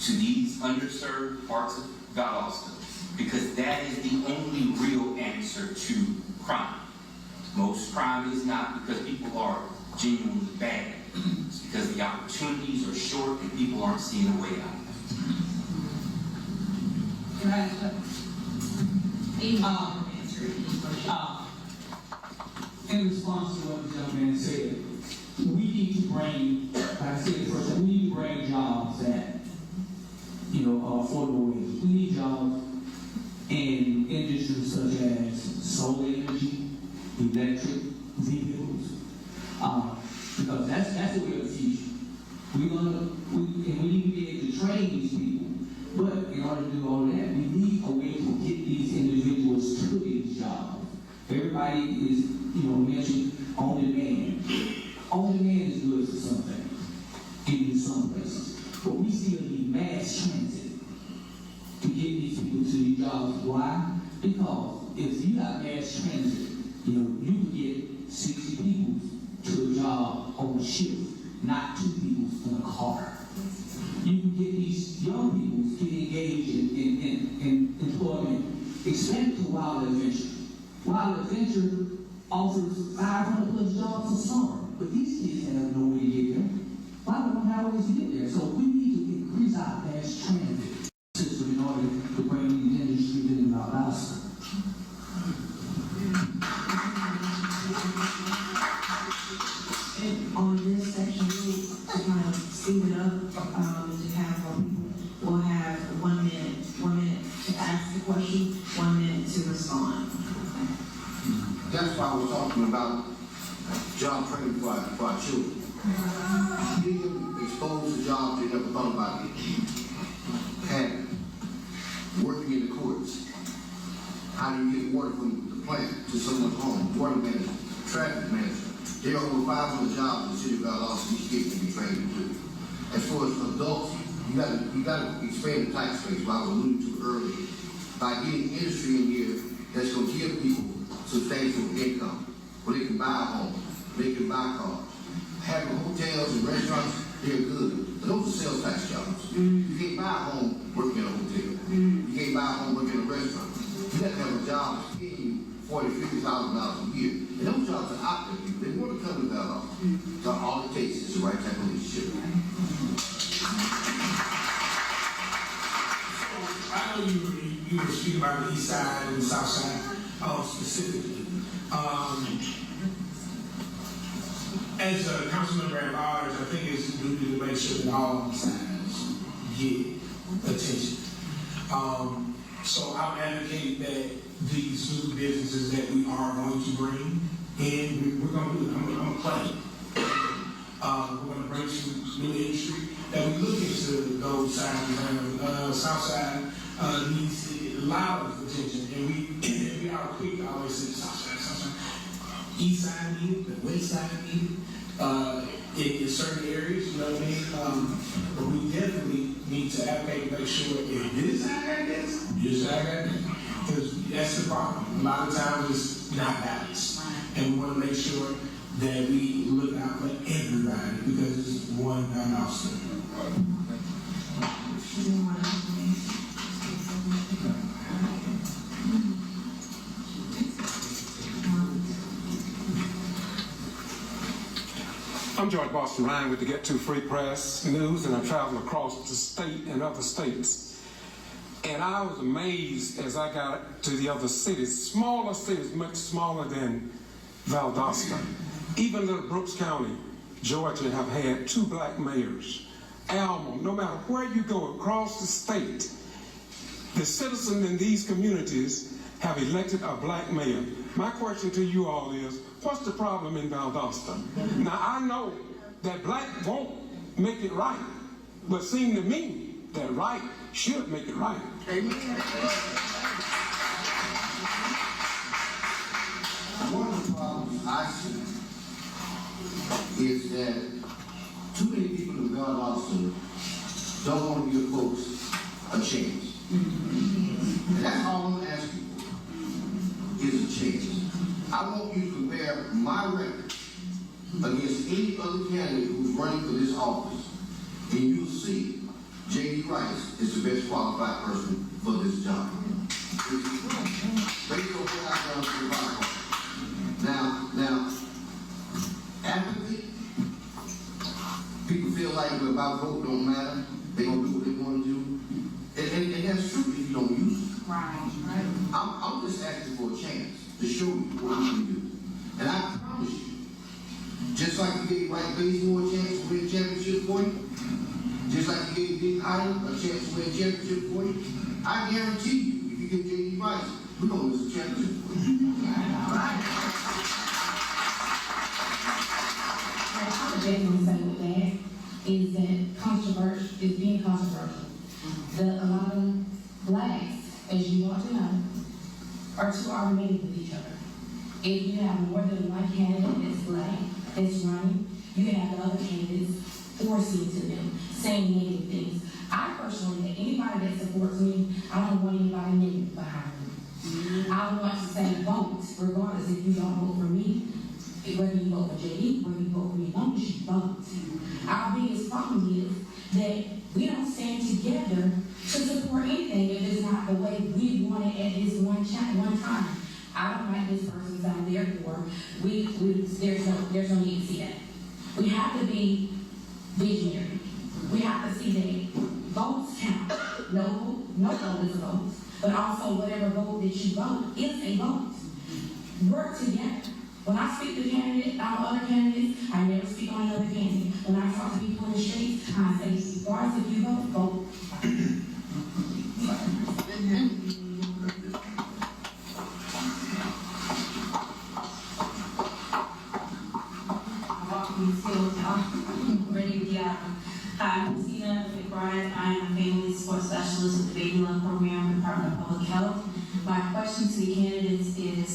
S9: to these underserved parts of Valdosta? Because that is the only real answer to crime. Most crime is not because people are genuinely bad. It's because the opportunities are short and people aren't seeing a way out.
S8: Can I answer? In response to what the young man said, we need to bring, like I said first, we need to bring jobs that, affordable wages. We need jobs in industries such as solar energy, electric vehicles, because that's what we're the future. We need to be able to train these people, but in order to do all that, we need a way to get these individuals to these jobs. Everybody is, mentioned on demand. On demand is good for something, in some places, but we still need mass transit to get these people to these jobs. Why? Because if you got mass transit, you can get 60 people to a job on a shift, not 2 people in a car. You can get these young people to get engaged in employment, expand to Wild Adventure. Wild Adventure offers 500 plus jobs a summer, but these kids have no way to get there. Why don't we have ways to get there? So we need to increase our mass transit system in order to bring these industries in Valdosta.
S3: And on this section, to kind of speed it up, to have more people, we'll have 1 minute to ask the question, 1 minute to respond.
S5: That's why we're talking about job training for our children. Being exposed to jobs they never thought about having. Working in the courts. How do you get water from the plant to someone's home? Water management, traffic management. There are over 500 jobs in the city of Valdosta these kids can be trained to do. As far as adults, you gotta expand the tax base, what I was alluding to earlier, by getting industry in here that's going to give people substantial income, where they can buy a home, they can buy cars. Having hotels and restaurants, they're good. But those are sales tax jobs. You can't buy a home working in a hotel. You can't buy a home working in a restaurant. You have to have a job that's paying you $40,000, $50,000 a year. And those jobs are out there, people. They want to come to Valdosta. So all it takes is the right type of leadership.
S6: I know you were speaking about the east side and the south side specifically. As a council member at large, I think it's duty to make sure that all sides get attention. So I'll advocate that these new businesses that we are going to bring in, we're going to do it. I'm going to play. We're going to bring some new industry that we look into those sides. South side needs a lot of attention, and we are quick to always say south side. East side need it, the west side need it, in certain areas, you know what I mean? But we definitely need to advocate to make sure if this side got this side got that. Because that's the problem. A lot of times it's not balanced. And we want to make sure that we look out for everybody because it's one Valdosta.
S2: I'm George Boston Ryan with the Get To Free Press News, and I'm traveling across the state and other states. And I was amazed as I got to the other cities, smaller cities, much smaller than Valdosta. Even little Brooks County, Georgia, have had 2 black mayors. Alma, no matter where you go across the state, the citizens in these communities have elected a black mayor. My question to you all is, what's the problem in Valdosta? Now, I know that black won't make it right, but seem to me
S5: that right should make it right. Amen. One of the problems I see is that too many people in Valdosta don't want to give folks a chance. And that's all I'm asking for, is a chance. I want you to compare my record against any other candidate who's running for this office, and you'll see G.B.R is the best qualified person for this job. Based on what I've done for the bottom. Now, apathy, people feel like if our vote don't matter, they're going to do what they want to do. And that's true if you don't use it.
S10: Right.
S5: I'm just asking for a chance to show you what we can do. And I promise you, just like you gave Mike Bazemore a chance to win a championship for you, just like you gave Big Island a chance to win a championship for you, I guarantee you, if you get G.B.R, we're going to win some championship for you.
S10: What I'm going to say with that is that being controversial. A lot of blacks, as you ought to know, are too argumentative with each other. If you have more than one candidate that's black, that's running, you can have the other candidates forcing to them, saying negative things. I personally, anybody that supports me, I don't want anybody negative behind me. I want to say vote, regardless if you don't vote for me, whether you vote for J.D., whether you vote for me, as long as you vote. Our biggest problem is that we don't stand together to support anything if it's not the way we want it at this one time. I don't like this person, so therefore, there's no need to see that. We have to be visionary. We have to see that votes count. No vote is a vote, but also whatever vote that you vote is a vote. Work together. When I speak to other candidates, I never speak on another candidate. When I talk to people in the streets, I say, regardless if you vote, vote.
S11: I'm Christina McBride. I am a family support specialist with the Baby Love Program, Department of Public Health. My question to the candidates is,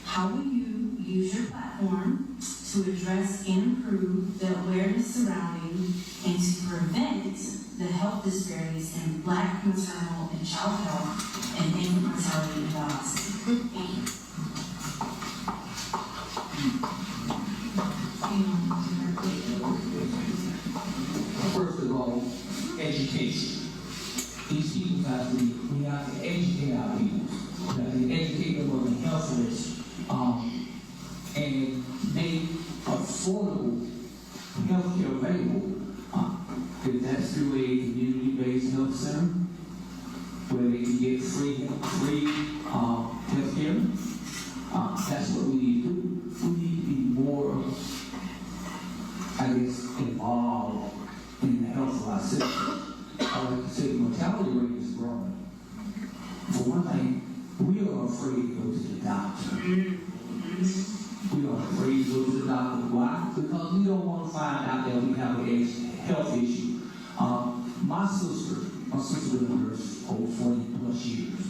S11: how will you use your platform to address and improve the awareness surrounding and to prevent the health disparities in Black maternal and child health and infant mortality in Valdosta? Thank you.
S8: First of all, education. These people we have to educate our people. We have to educate them on the health risks and make affordable health care available. Because that's through a community-based health center where they can get free health care. That's what we need to do. We need to be more, involved in the health of our citizens. Like I said, the mortality rate is growing. For one thing, we are afraid to go to the doctor. We are afraid to go to the doctor. Why? Because we don't want to find out that we have a health issue. My sister was a nurse for 40 plus years.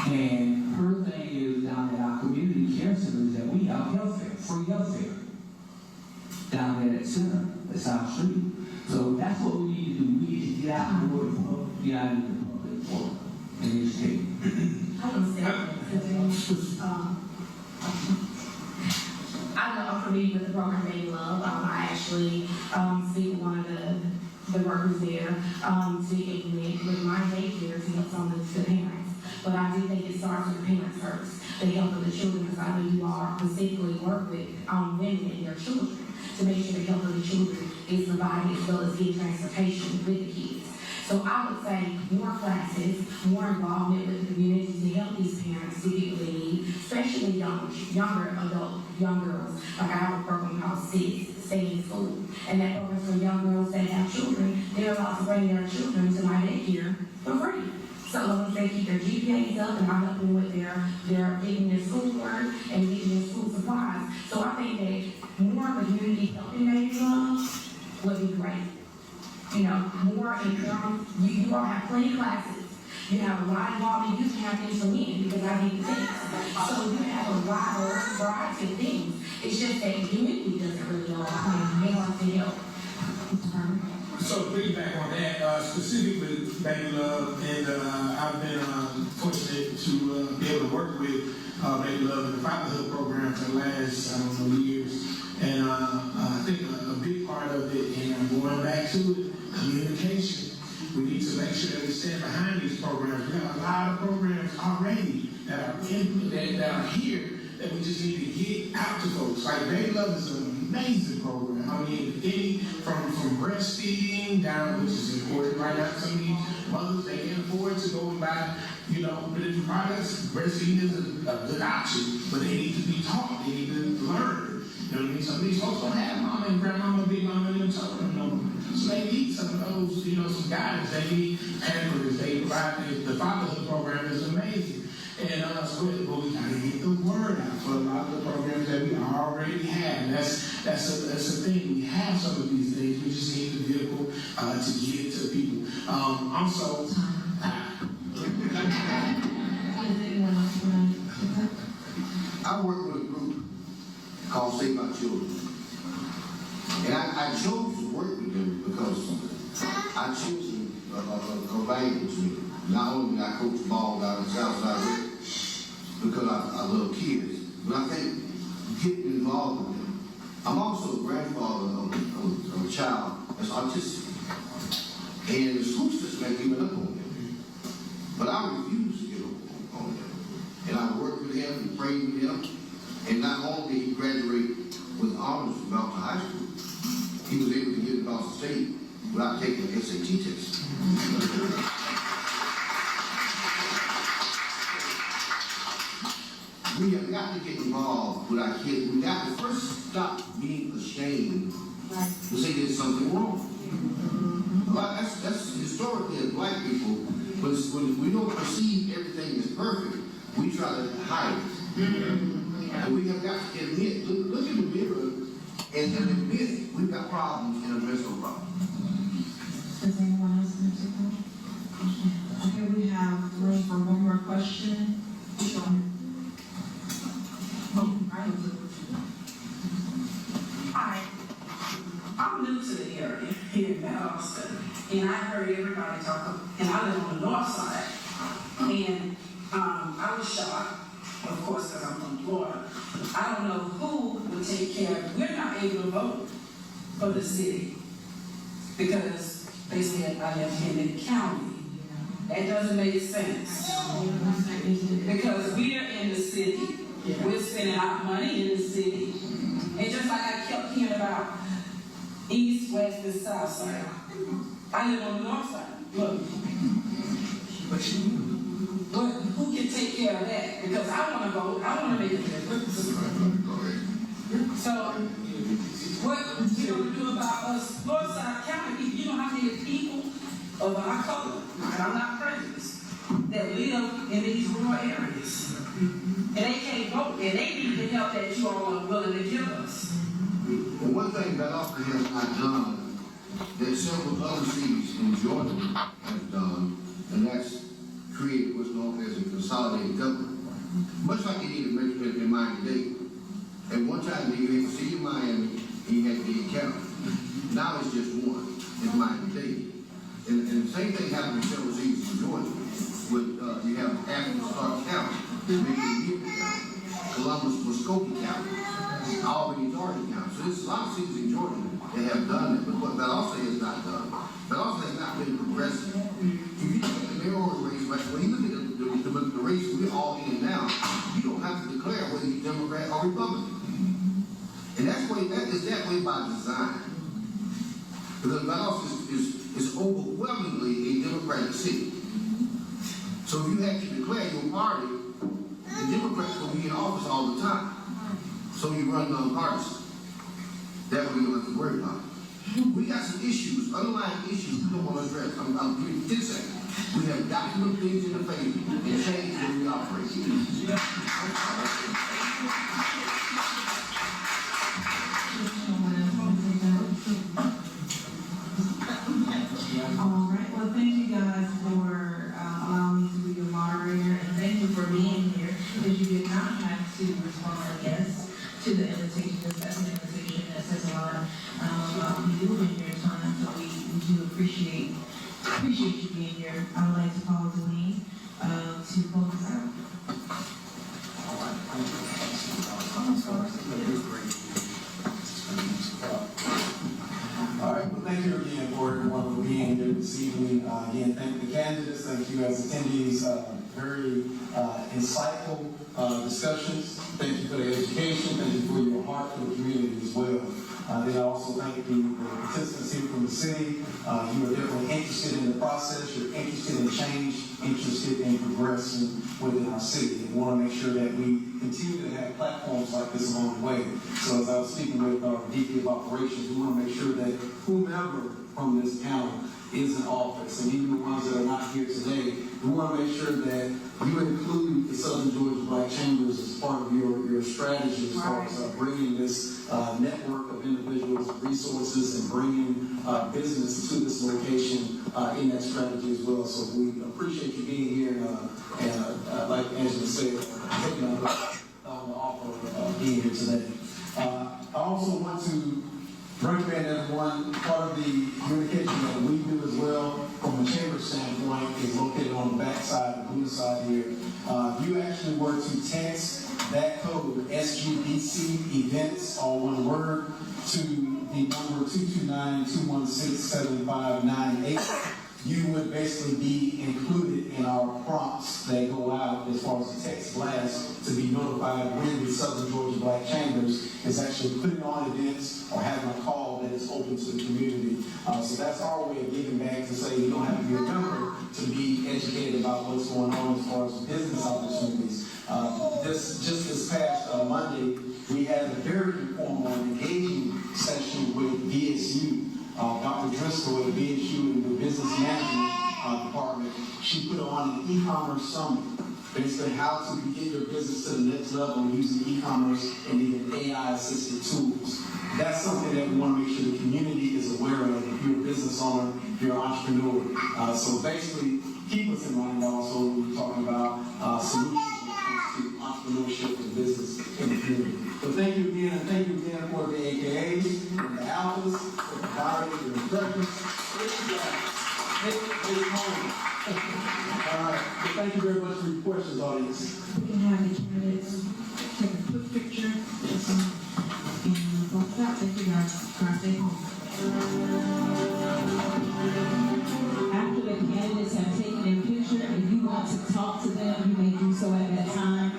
S8: And her thing is down at our community care centers that we have free health care. Down at that center, at South Street. So that's what we need to do. We need to get out in the public, get out into the public and educate.
S10: I'm familiar with the program Baby Love. I actually speak with one of the workers there to implement with my daycare to help some of the parents. But I do think it starts with the parents first, the health of the children, because I know you all specifically work with women and their children to make sure the health of the children is provided as well as getting transportation with the kids. So I would say more classes, more involvement with the community to help these parents to get what they need, especially younger girls. Like I have a program called Stay in School. And that program for young girls that have children, they're allowed to bring their children to my daycare for free. So long as they keep their GPAs up and I help them with their getting their schoolwork and getting their school supplies. So I think that more of the community helping Baby Love would be great. more informed. You all have plenty of classes. You have a lot involved, and you can have things for me because I need things. So you have a lot of variety of things. It's just that the community doesn't really know how they want to help.
S6: So piggyback on that, specifically Baby Love, and I've been fortunate to be able to work with Baby Love in the fatherhood program for the last, years. And I think a big part of it, and I'm going back to it, communication. We need to make sure that we stand behind these programs. We have a lot of programs already that are here that we just need to get out to folks. Like Baby Love is an amazing program. I mean, any from breastfeeding down, which is important right now. Some of these mothers, they can't afford to go and buy, different products. Breastfeeding is a good option, but they need to be taught. They need to learn. You know what I mean? Some of these folks don't have mama and grandmama, big mama, and them children no more. So they need some of those, some guidance. They need pampers. They provide the fatherhood program is amazing. And but we gotta get the word out for a lot of the programs that we already have. That's a thing. We have some of these things. We just need the vehicle to get it to people. Also,
S5: I work with a group called Save My Children. And I chose to work with them because I choose a language. Not only I coach ball down in Southside because I love kids, but I think getting involved with them. I'm also a grandfather of a child that's autistic. And the school system ain't giving up on him. But I refuse to give up on him. And I worked with him and prayed with him. And not only did he graduate with honors from Valdosta High School, he was able to get into Valdosta State without taking an SAT test. We have got to get involved with our kids. We got to first stop being ashamed to say there's something wrong. That's historically as black people, but when we don't perceive everything as perfect, we try to hide it. And we have got to admit, look in the mirror and admit we've got problems and address those problems.
S3: Does anyone else want to go? Okay, we have room for one more question.
S11: Hi, I'm new to the area here in Valdosta, and I heard everybody talk, and I live on the north side, and I was shocked, of course, because I'm from Florida. I don't know who would take care of, we're not able to vote for the city, because they said I live here in the county. That doesn't make sense, because we are in the city. We're spending our money in the city. And just like I kept hearing about east, west, and south side, I live on the north side. Look. But who can take care of that? Because I want to vote. I want to make a difference. So, what we going to do about us, Northside County, you know how many people of our color, and I'm not prejudiced, that live in these rural areas. And they can't vote, and they need the help that you all are willing to give us.
S5: Well, one thing that Valdosta has not done that several other cities in Georgia have done, and that's create what's known as a consolidated government. Much like you need a metropolitan in Miami-Dade. At one time, you had the city of Miami, and you had Dade County. Now it's just one. It's Miami-Dade. And the same thing happened in several cities in Georgia. With you have Athens, Clark County, Macon, County, Columbus, Muskogee County, Albany, Georgia County. So there's a lot of cities in Georgia that have done that. But what Valdosta has not done, Valdosta has not been progressive. If you look at the mayoral race, right, when you look at the race we're all in now, you don't have to declare whether you're Democrat or Republican. And that is that way by design. Because Valdosta is overwhelmingly a Democratic city. So if you have to declare your party, the Democrats will be in office all the time. So you run nonpartisan. That way you don't have to worry about it. We got some issues, underlying issues we don't want to address. I'm giving you 10 seconds. We have got to look things in the face and change the way we operate.
S3: All right, well, thank you guys for allowing me to be your moderator, and thank you for being here, because you did not have to respond, yes, to the invitation, the second invitation. That says a lot about you and your time, so we do appreciate you being here. I would like to call Dwayne to close us out.
S4: All right, well, thank you again for everyone for being here this evening. Again, thank the candidates, thank you as attendees. Very insightful discussions. Thank you for the education, thank you for your heart for the community as well. Then I also thank the participants here from the city. You are definitely interested in the process, you're interested in change, interested in progressing within our city, and want to make sure that we continue to have platforms like this along the way. So as I was speaking with our VP of Operations, we want to make sure that whomever from this panel is in office, and even the ones that are not here today, we want to make sure that you include the Southern Georgia Black Chambers as part of your strategy as far as bringing this network of individuals, resources, and bringing business to this location in that strategy as well. So we appreciate you being here and like Angela said, taking on the offer of being here today. I also want to recommend everyone, part of the communication that we do as well from a chamber standpoint is located on the back side, the blue side here. If you actually were to text that code, SGBC events, all one word, to the number 229-216-7598, you would basically be included in our prompts that go out as far as the text blast to be notified when the Southern Georgia Black Chambers is actually putting on events or having a call that is open to the community. So that's our way of giving back to say you don't have to be a member to be educated about what's going on as far as business opportunities. Just this past Monday, we had a very informal and engaging session with BSU. Dr. Driscoll at BSU in the business management department, she put on an e-commerce summit, basically how to get your business to the next level using e-commerce and even AI-assisted tools. That's something that we want to make sure the community is aware of. If you're a business owner, if you're an entrepreneur. So basically, keep us in mind also when we're talking about solutions when it comes to entrepreneurship and business in the community. So thank you again, and thank you again for the AKAs and the alphas, for providing your instructions. It's home. All right. So thank you very much for your questions, audience.
S3: We can have the candidates take a quick picture and close it out. Thank you guys. Drive safe home.
S10: After the candidates have taken their picture, if you want to talk to them, you may do so at that time.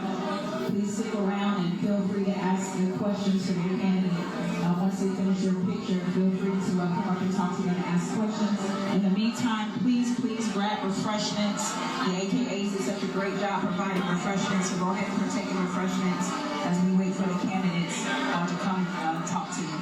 S10: Please stick around and feel free to ask your questions for your candidate. Once they finish your picture, feel free to come up and talk to them and ask questions. In the meantime, please grab refreshments. The AKAs did such a great job providing refreshments, so go ahead and partake in refreshments as we wait for the candidates to come talk to you.